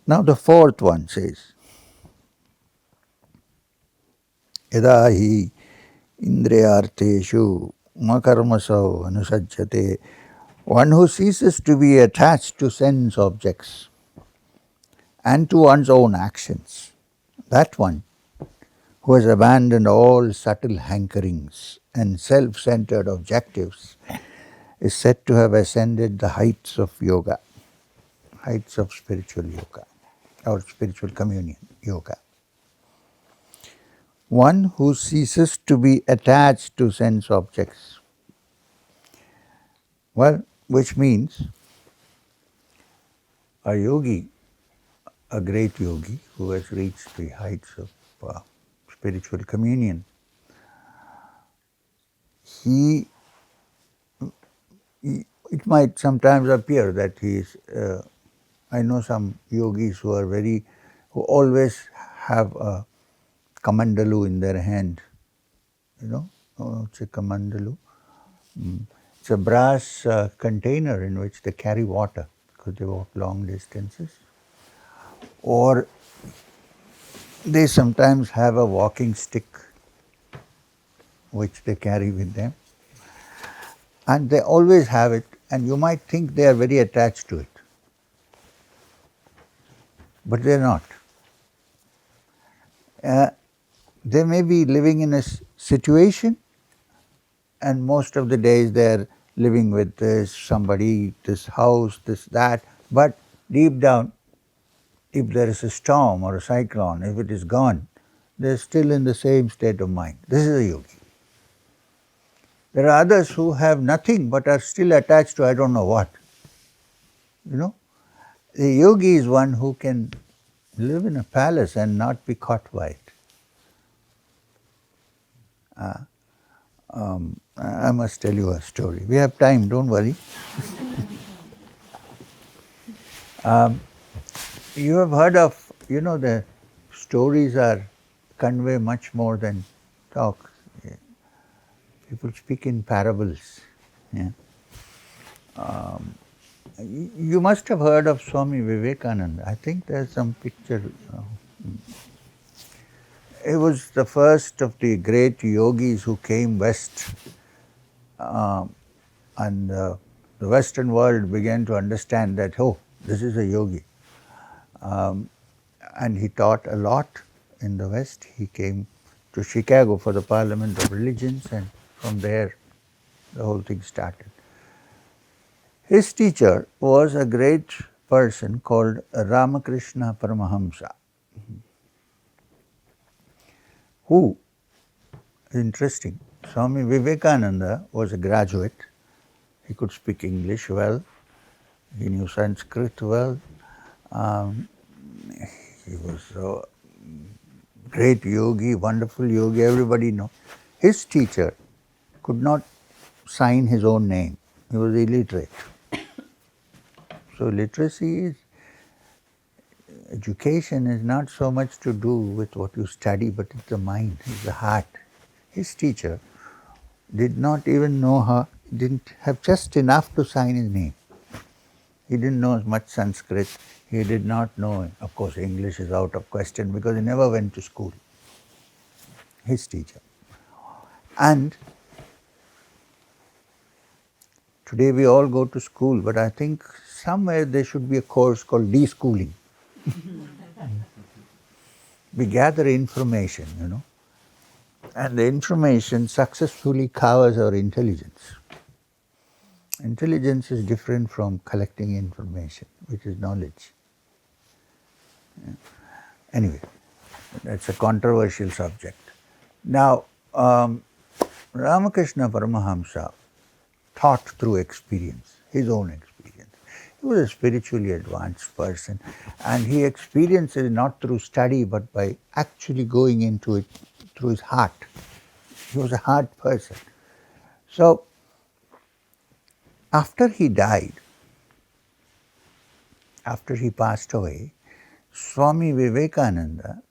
Now the fourth one says, Yada hi indriyarteshu makarmasau anusajjate. One who ceases to be attached to sense objects and to one's own actions, that one who has abandoned all subtle hankerings and self-centered objectives is said to have ascended the heights of yoga, heights of spiritual yoga or spiritual communion yoga. One who ceases to be attached to sense objects. Well, which means a yogi, a great yogi who has reached the heights of spiritual communion, it might sometimes appear that he is, I know some yogis who always have a kamandalu in their hand, it's a kamandalu. It's a brass container in which they carry water because they walk long distances. Or they sometimes have a walking stick which they carry with them. And they always have it, and you might think they are very attached to it. But they are not. They may be living in a situation, and most of the days they are living with somebody, this house, this, that. But deep down, if there is a storm or a cyclone, if it is gone, they are still in the same state of mind. This is a yogi. There are others who have nothing but are still attached to I don't know what. The yogi is one who can live in a palace and not be caught by it. I must tell you a story. We have time, don't worry. You have heard of, the stories are convey much more than talk. People speak in parables. Yeah. You must have heard of Swami Vivekananda. I think there's some picture. He was the first of the great yogis who came west, and the Western world began to understand that, oh, this is a yogi. And he taught a lot in the West. He came to Chicago for the Parliament of Religions, and from there the whole thing started. His teacher was a great person called Ramakrishna Paramahamsa, who, interesting, Swami Vivekananda was a graduate. He could speak English well. He knew Sanskrit well. Um, he was a great yogi, wonderful yogi, everybody knows. His teacher could not sign his own name. He was illiterate. So literacy is, education is not so much to do with what you study, but it's the mind, it's the heart. His teacher did not even know her, didn't have just enough to sign his name. He didn't know much Sanskrit. He did not know, of course, English is out of question because he never went to school. His teacher. And today we all go to school, but I think somewhere there should be a course called de-schooling. We gather information, and the information successfully covers our intelligence. Intelligence is different from collecting information, which is knowledge. Anyway, that's a controversial subject. Now, Ramakrishna Paramahamsa taught through experience, his own experience. He was a spiritually advanced person, and he experienced it not through study but by actually going into it through his heart. He was a heart person. So, after he died, after he passed away, Swami Vivekananda,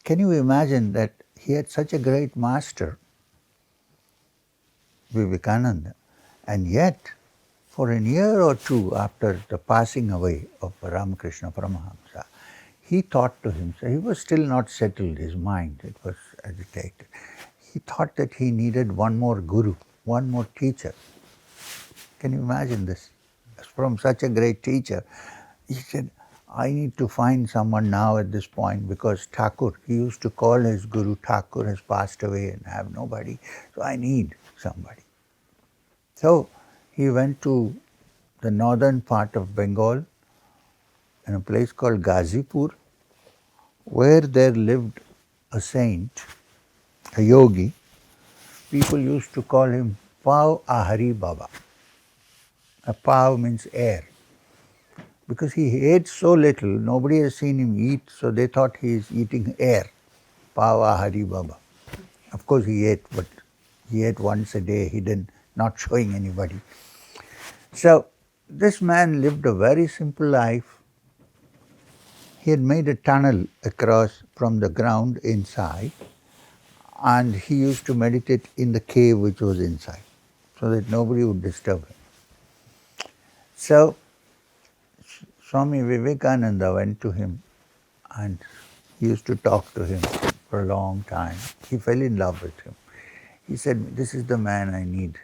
can you imagine that he had such a great master, Vivekananda, and yet for a year or two after the passing away of Ramakrishna Paramahamsa, he thought to himself, he was still not settled, his mind, it was agitated. He thought that he needed one more guru, one more teacher. Can you imagine this? From such a great teacher, he said, I need to find someone now at this point because Thakur, he used to call his guru Thakur, has passed away and have nobody, so I need somebody. So he went to the northern part of Bengal in a place called Ghazipur, where there lived a saint, a yogi. People used to call him Pav Ahari Baba. A pav means air. Because he ate so little, nobody has seen him eat, so they thought he is eating air. Pav Ahari Baba. Of course he ate, but he ate once a day, he didn't, not showing anybody. So this man lived a very simple life. He had made a tunnel across from the ground inside, and he used to meditate in the cave which was inside, so that nobody would disturb him. So Swami Vivekananda went to him and he used to talk to him for a long time. He fell in love with him. He said, this is the man I need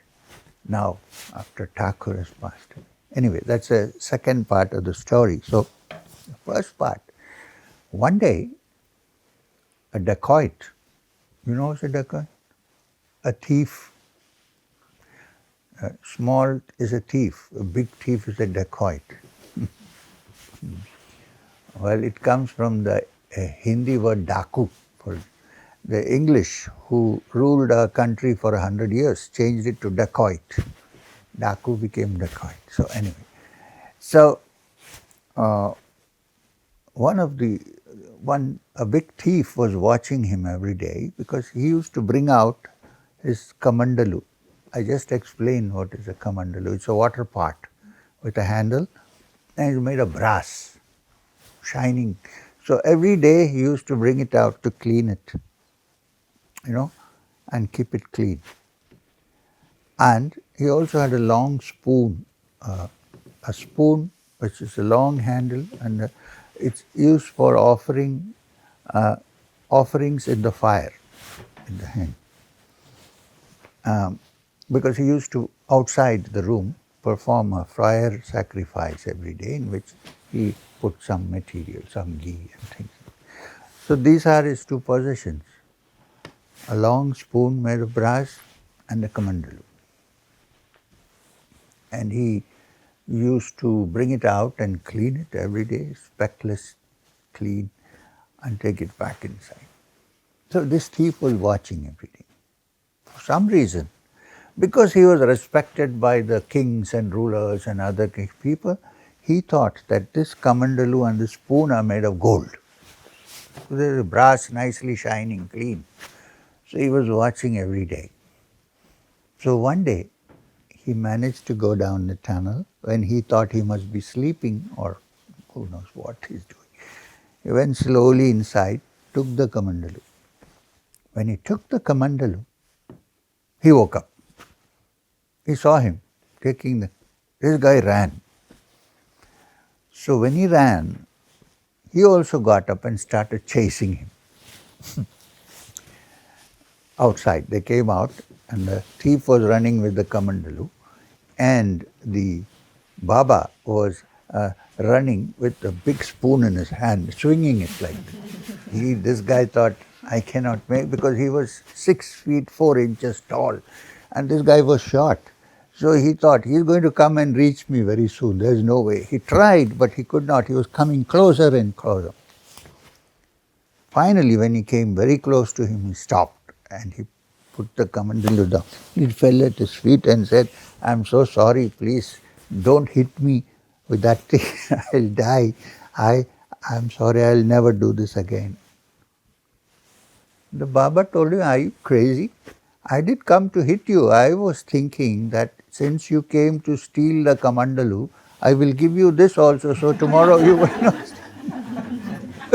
now after Thakur has passed away. Anyway, that's the second part of the story. So the first part, one day a dacoit, you know what's a dacoit? A thief. Small is a thief, a big thief is a dacoit. Well, it comes from the Hindi word daku. For the English, who ruled our country for 100 years, changed it to dacoit. Daku became dacoit. So anyway, so a big thief was watching him every day because he used to bring out his kamandalu. I just explained what is a kamandalu. It's a water pot with a handle and it's made of brass, shining. So every day he used to bring it out to clean it, and keep it clean. And he also had a long spoon, a spoon which is a long handle, and it's used for offering offerings in the fire, in the hand. Because he used to, outside the room, perform a fire sacrifice every day in which he put some material, some ghee and things. So these are his two possessions, a long spoon made of brass and a kamandalu. And he used to bring it out and clean it every day, speckless, clean, and take it back inside. So this thief was watching everything. For some reason, because he was respected by the kings and rulers and other people, he thought that this kamandalu and the spoon are made of gold. So there is brass nicely shining, clean. So he was watching every day. So one day, he managed to go down the tunnel when he thought he must be sleeping or who knows what he's doing. He went slowly inside, took the kamandalu. When he took the kamandalu, he woke up. He saw him taking this guy ran. So when he ran, he also got up and started chasing him. Outside, they came out and the thief was running with the kamandalu and the Baba was running with a big spoon in his hand, swinging it like this. This guy thought, I cannot make, because he was 6 feet 4 inches tall and this guy was short. So he thought, he's going to come and reach me very soon. There's no way. He tried, but he could not. He was coming closer and closer. Finally, when he came very close to him, he stopped and he put the kamandalu down. He fell at his feet and said, I'm so sorry, please don't hit me with that thing. I'll die. I'm sorry, I'll never do this again. The Baba told him, are you crazy? I did come to hit you. I was thinking that since you came to steal the kamandalu, I will give you this also, so tomorrow you will not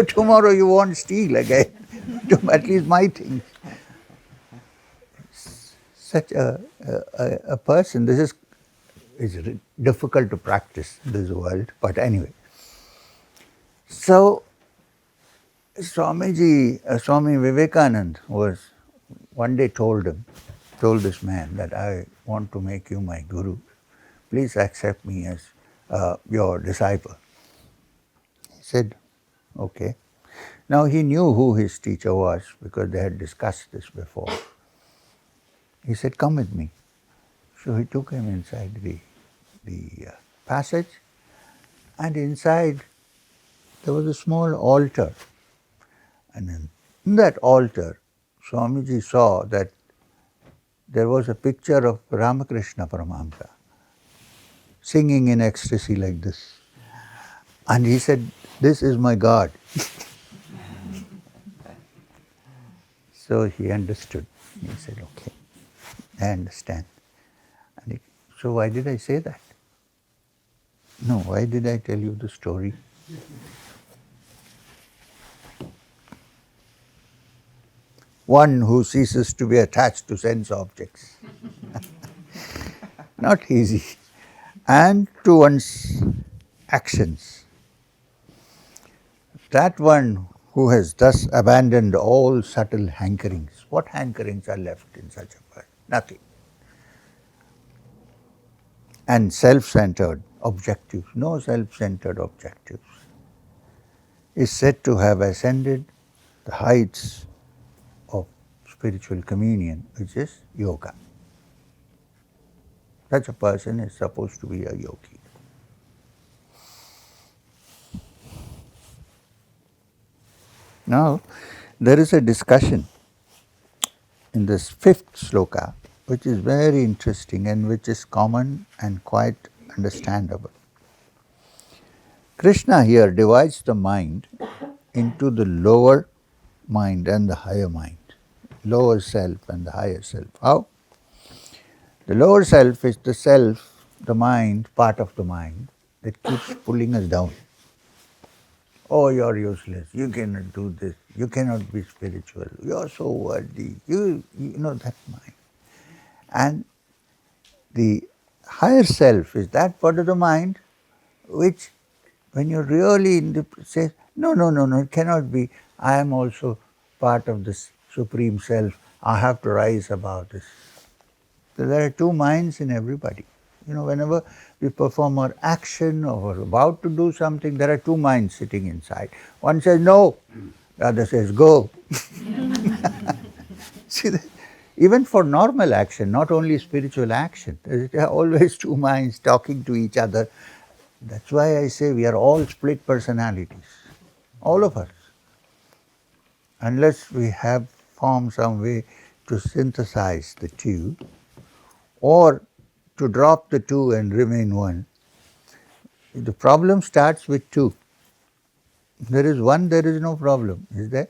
tomorrow you won't steal again. At least my thing. Such a person, this is difficult to practice in this world, but anyway. So Swami Vivekananda was one day told this man that I want to make you my guru. Please accept me as your disciple. He said, okay. Now he knew who his teacher was because they had discussed this before. He said, come with me. So he took him inside the passage, and inside there was a small altar. And in that altar, Swamiji saw that there was a picture of Ramakrishna Paramahamsa singing in ecstasy like this. And he said, this is my God. So he understood. He said, okay, I understand. So why did I say that? No, why did I tell you the story? One who ceases to be attached to sense objects. Not easy. And to one's actions. That one who has thus abandoned all subtle hankerings. What hankerings are left in such a person? Nothing. And self-centered objectives, no self-centered objectives, is said to have ascended the heights of spiritual communion, which is yoga. Such a person is supposed to be a yogi. Now, there is a discussion in this 5th shloka, which is very interesting and which is common and quite understandable. Krishna here divides the mind into the lower mind and the higher mind. lower self and the higher self. How? The lower self is the self, the mind, part of the mind that keeps pulling us down. Oh, you're useless. You cannot do this. You cannot be spiritual. You're so worthy. You know that mind. And the higher self is that part of the mind which, when you're really in the says, no, no, no, no, it cannot be. I am also part of this supreme self. I have to rise above this. So there are two minds in everybody. Whenever we perform our action or we're about to do something, there are two minds sitting inside. One says no, the other says go. See, even for normal action, not only spiritual action, there are always two minds talking to each other. That's why I say we are all split personalities, all of us. Unless we have formed some way to synthesize the two, or to drop the two and remain one. The problem starts with two. There is one, there is no problem, is there?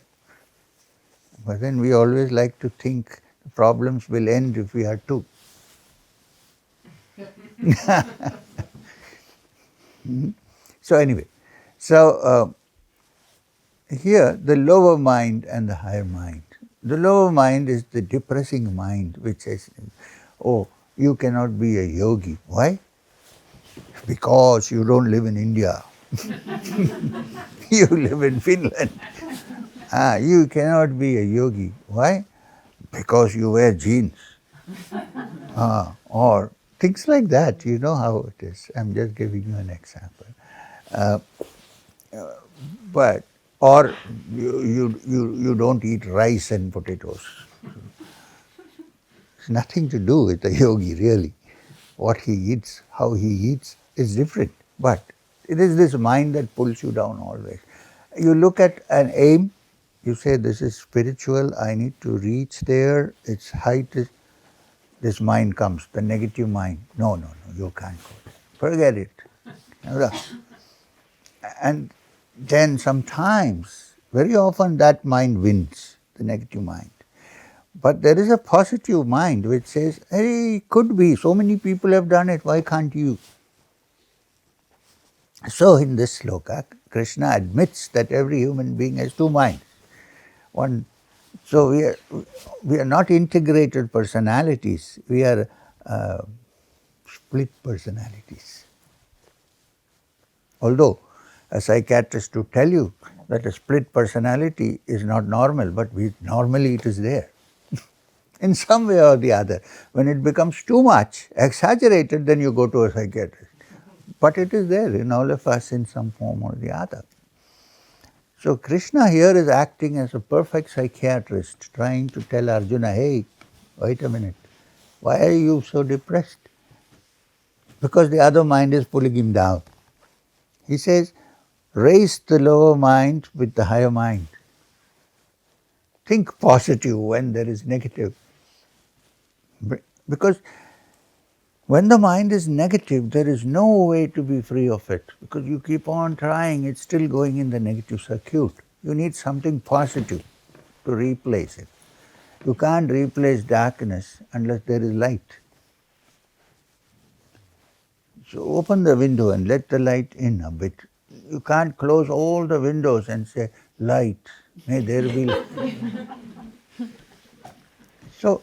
But then we always like to think the problems will end if we are two. So anyway, here the lower mind and the higher mind. The lower mind is the depressing mind which says, oh, you cannot be a yogi. Why? Because you don't live in India. You live in Finland. You cannot be a yogi. Why? Because you wear jeans. Or things like that. You know how it is. I'm just giving you an example. Uh, but or you don't eat rice and potatoes. It's nothing to do with a yogi really. What he eats, how he eats is different. But it is this mind that pulls you down always. You look at an aim, you say this is spiritual, I need to reach there, its height is, this mind comes, the negative mind. No, no, no, you can't go there. Forget it. And then sometimes, very often that mind wins, the negative mind. But there is a positive mind which says, hey, could be, so many people have done it, why can't you? So in this shloka, Krishna admits that every human being has two minds. So we are not integrated personalities, we are split personalities. Although a psychiatrist would tell you that a split personality is not normal, but normally it is there. In some way or the other. When it becomes too much, exaggerated, then you go to a psychiatrist. But it is there in all of us in some form or the other. So Krishna here is acting as a perfect psychiatrist, trying to tell Arjuna, hey, wait a minute, why are you so depressed? Because the other mind is pulling him down. He says, raise the lower mind with the higher mind. Think positive when there is negative. Because when the mind is negative, there is no way to be free of it. Because you keep on trying, it's still going in the negative circuit. You need something positive to replace it. You can't replace darkness unless there is light. So open the window and let the light in a bit. You can't close all the windows and say, light, may there be. So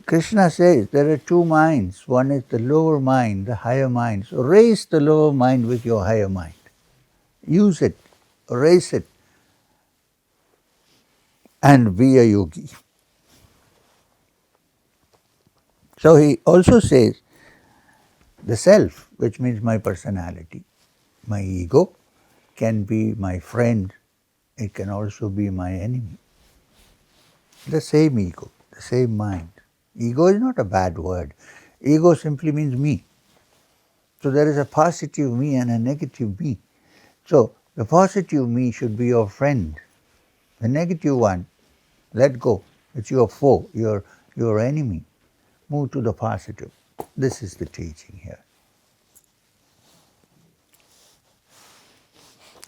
Krishna says there are two minds. One is the lower mind, the higher mind. So raise the lower mind with your higher mind. Use it, raise it, and be a yogi. So he also says the self, which means my personality, my ego, can be my friend, it can also be my enemy. The same ego, the same mind. Ego is not a bad word. Ego simply means me. So there is a positive me and a negative me. So the positive me should be your friend. The negative one, let go. It's your foe, your enemy. Move to the positive. This is the teaching here.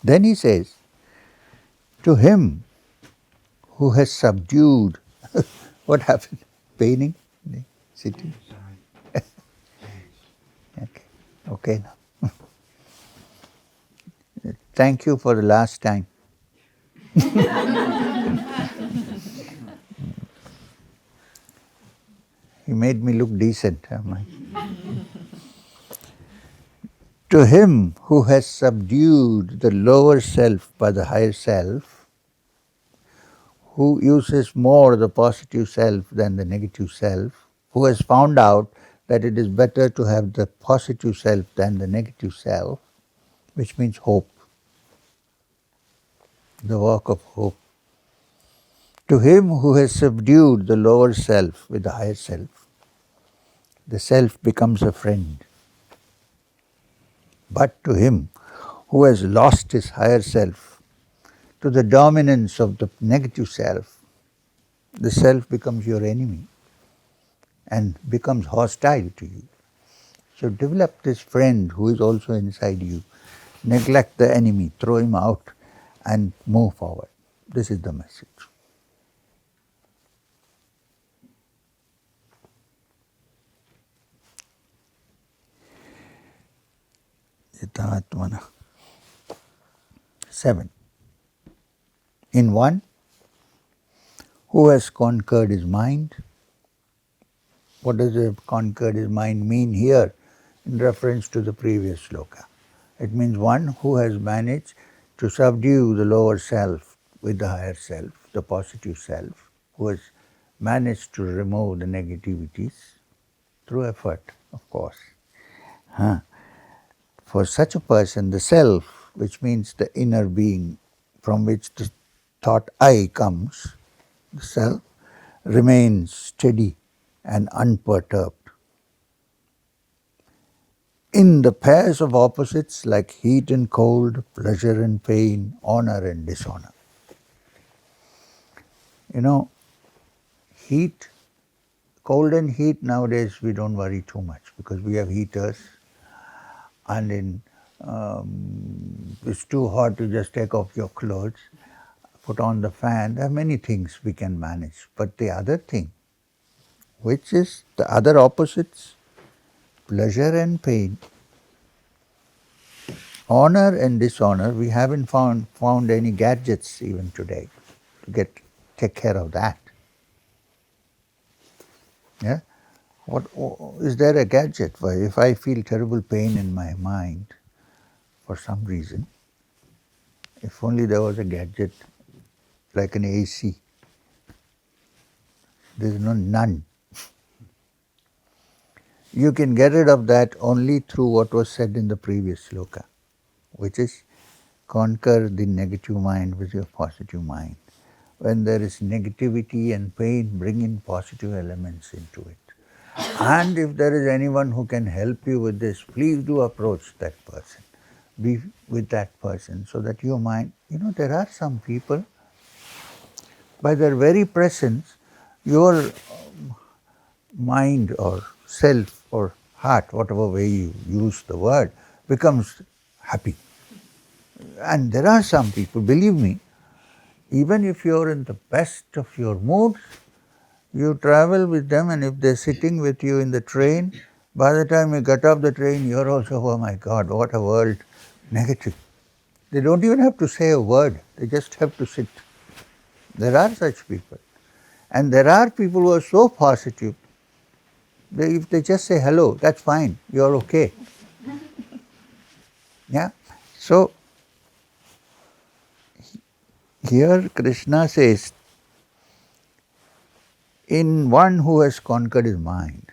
Then he says, to him who has subdued. What happened? Paining? Sitting? Okay. Okay now. Thank you for the last time. He made me look decent. To him who has subdued the lower self by the higher self, who uses more the positive self than the negative self, who has found out that it is better to have the positive self than the negative self, which means hope, the work of hope. To him who has subdued the lower self with the higher self, the self becomes a friend. But to him who has lost his higher self to the dominance of the negative self, the self becomes your enemy and becomes hostile to you. So develop this friend who is also inside you. Neglect the enemy, throw him out and move forward. This is the message. Yathatmana. 7. In one who has conquered his mind. What does conquered his mind mean here in reference to the previous shloka? It means one who has managed to subdue the lower self with the higher self, the positive self, who has managed to remove the negativities through effort, of course. For such a person, the self, which means the inner being from which the thought I comes, the self, remains steady and unperturbed. In the pairs of opposites like heat and cold, pleasure and pain, honor and dishonor. You know, heat, cold and heat nowadays we don't worry too much because we have heaters and it's too hot to just take off your clothes, put on the fan. There are many things we can manage. But the other thing, which is the other opposites, pleasure and pain, honor and dishonor, we haven't found any gadgets even today to take care of that. Yeah? Is there a gadget? Why, if I feel terrible pain in my mind for some reason, if only there was a gadget like an AC. There is none. You can get rid of that only through what was said in the previous shloka, which is conquer the negative mind with your positive mind. When there is negativity and pain, bring in positive elements into it. And if there is anyone who can help you with this, please do approach that person. Be with that person so that your mind, there are some people, by their very presence, your mind or self or heart, whatever way you use the word, becomes happy. And there are some people, believe me, even if you're in the best of your moods, you travel with them, and if they're sitting with you in the train, by the time you get off the train, you're also, oh my God, what a world, negative. They don't even have to say a word, they just have to sit. There are such people. And there are people who are so positive, if they just say hello, that's fine, you're okay. Yeah? So, here Krishna says, in one who has conquered his mind,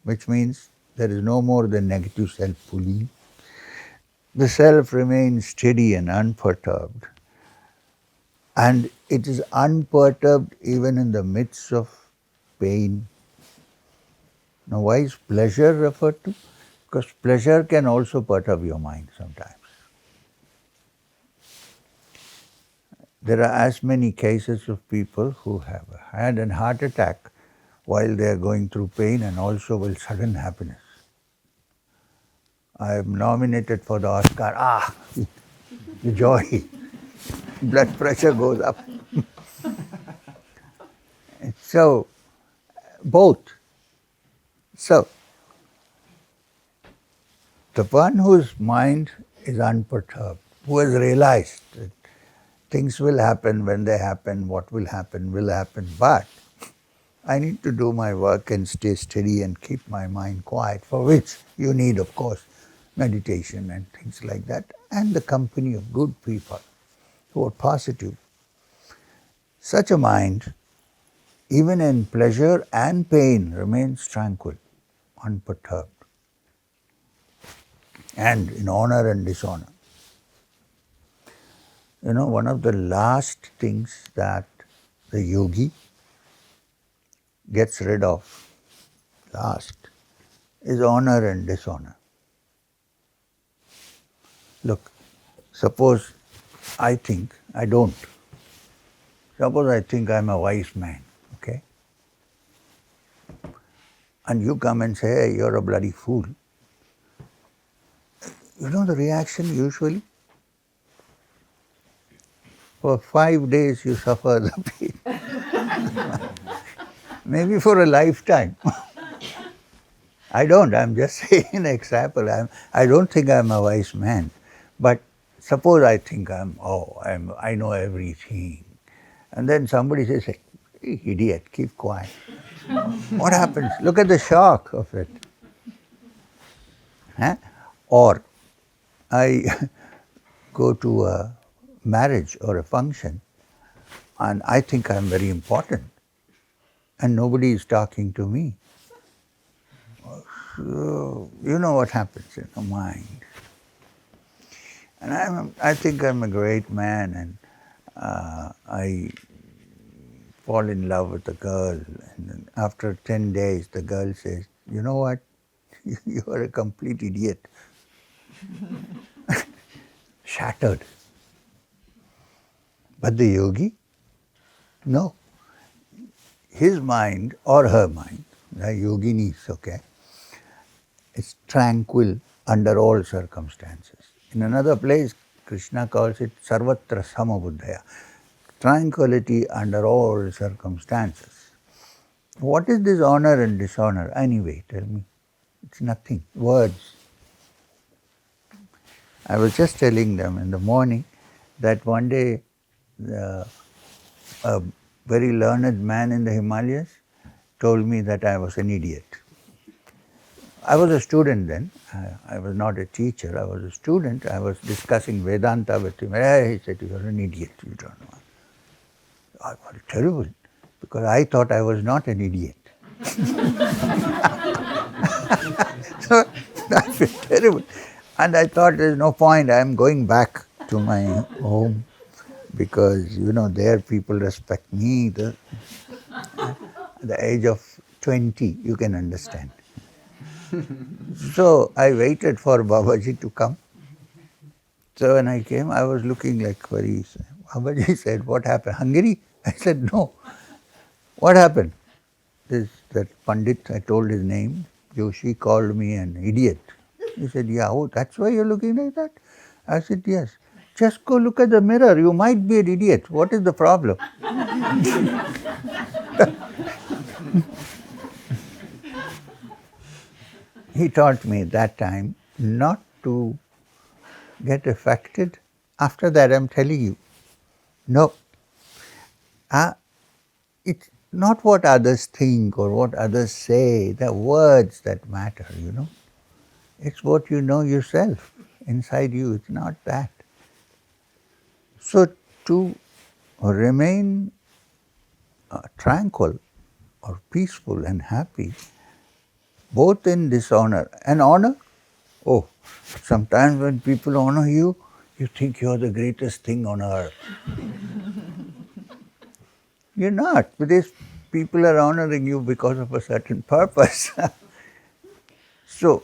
which means there is no more the negative self-pulling, the self remains steady and unperturbed. And it is unperturbed even in the midst of pain. Now, why is pleasure referred to? Because pleasure can also perturb your mind sometimes. There are as many cases of people who have had a heart attack while they are going through pain and also with sudden happiness. I am nominated for the Oscar. The joy, blood pressure goes up. So, both. So, the one whose mind is unperturbed, who has realized that things will happen when they happen, what will happen, but I need to do my work and stay steady and keep my mind quiet, for which you need, of course, meditation and things like that, and the company of good people who are positive. Such a mind, even in pleasure and pain, remains tranquil, unperturbed, and in honor and dishonor. You know, one of the last things that the yogi gets rid of last is honor and dishonor. Look, suppose I think, I don't. Suppose I think I'm a wise man, okay? And you come and say, hey, you're a bloody fool. You know the reaction usually? For 5 days you suffer the pain. Maybe for a lifetime. I don't, I'm just saying an example. I don't think I'm a wise man. But suppose I think I know everything. And then somebody says, hey, idiot, keep quiet. What happens? Look at the shock of it. Huh? Or I go to a marriage or a function and I think I'm very important and nobody is talking to me. So, you know what happens in the mind. And I think I'm a great man and I fall in love with a girl. And then after 10 days, the girl says, you know what? You are a complete idiot. Shattered. But the yogi, no. His mind or her mind, the yoginis, okay, is tranquil under all circumstances. In another place, Krishna calls it sarvatra samabuddhaya, tranquility under all circumstances. What is this honor and dishonor? Anyway, tell me. It's nothing. Words. I was just telling them in the morning that one day a very learned man in the Himalayas told me that I was an idiot. I was a student then. I was not a teacher. I was a student. I was discussing Vedanta with him. He said, you're an idiot. You don't know. I felt terrible because I thought I was not an idiot. So I felt terrible. And I thought there's no point. I'm going back to my home because, there people respect me. The age of 20, you can understand. So I waited for Babaji to come. So when I came, I was looking like very. Babaji said, what happened? Hungry? I said, no. What happened? That Pandit, I told his name, Joshi, called me an idiot. He said, yeah, oh, that's why you're looking like that? I said, yes. Just go look at the mirror. You might be an idiot. What is the problem? He taught me at that time not to get affected. After that, I'm telling you, no. It's not what others think or what others say, the words that matter, It's what you know yourself, inside you, it's not that. So to remain tranquil or peaceful and happy, both in dishonor and honor, oh, sometimes when people honor you, you think you're the greatest thing on earth. You're not, because people are honoring you because of a certain purpose. So,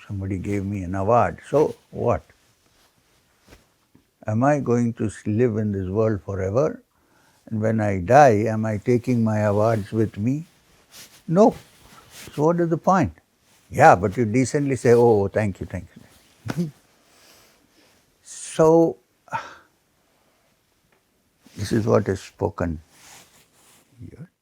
somebody gave me an award. So what? Am I going to live in this world forever? And when I die, am I taking my awards with me? No. So what is the point? Yeah, but you decently say, oh, thank you, thank you. So, this is what is spoken here.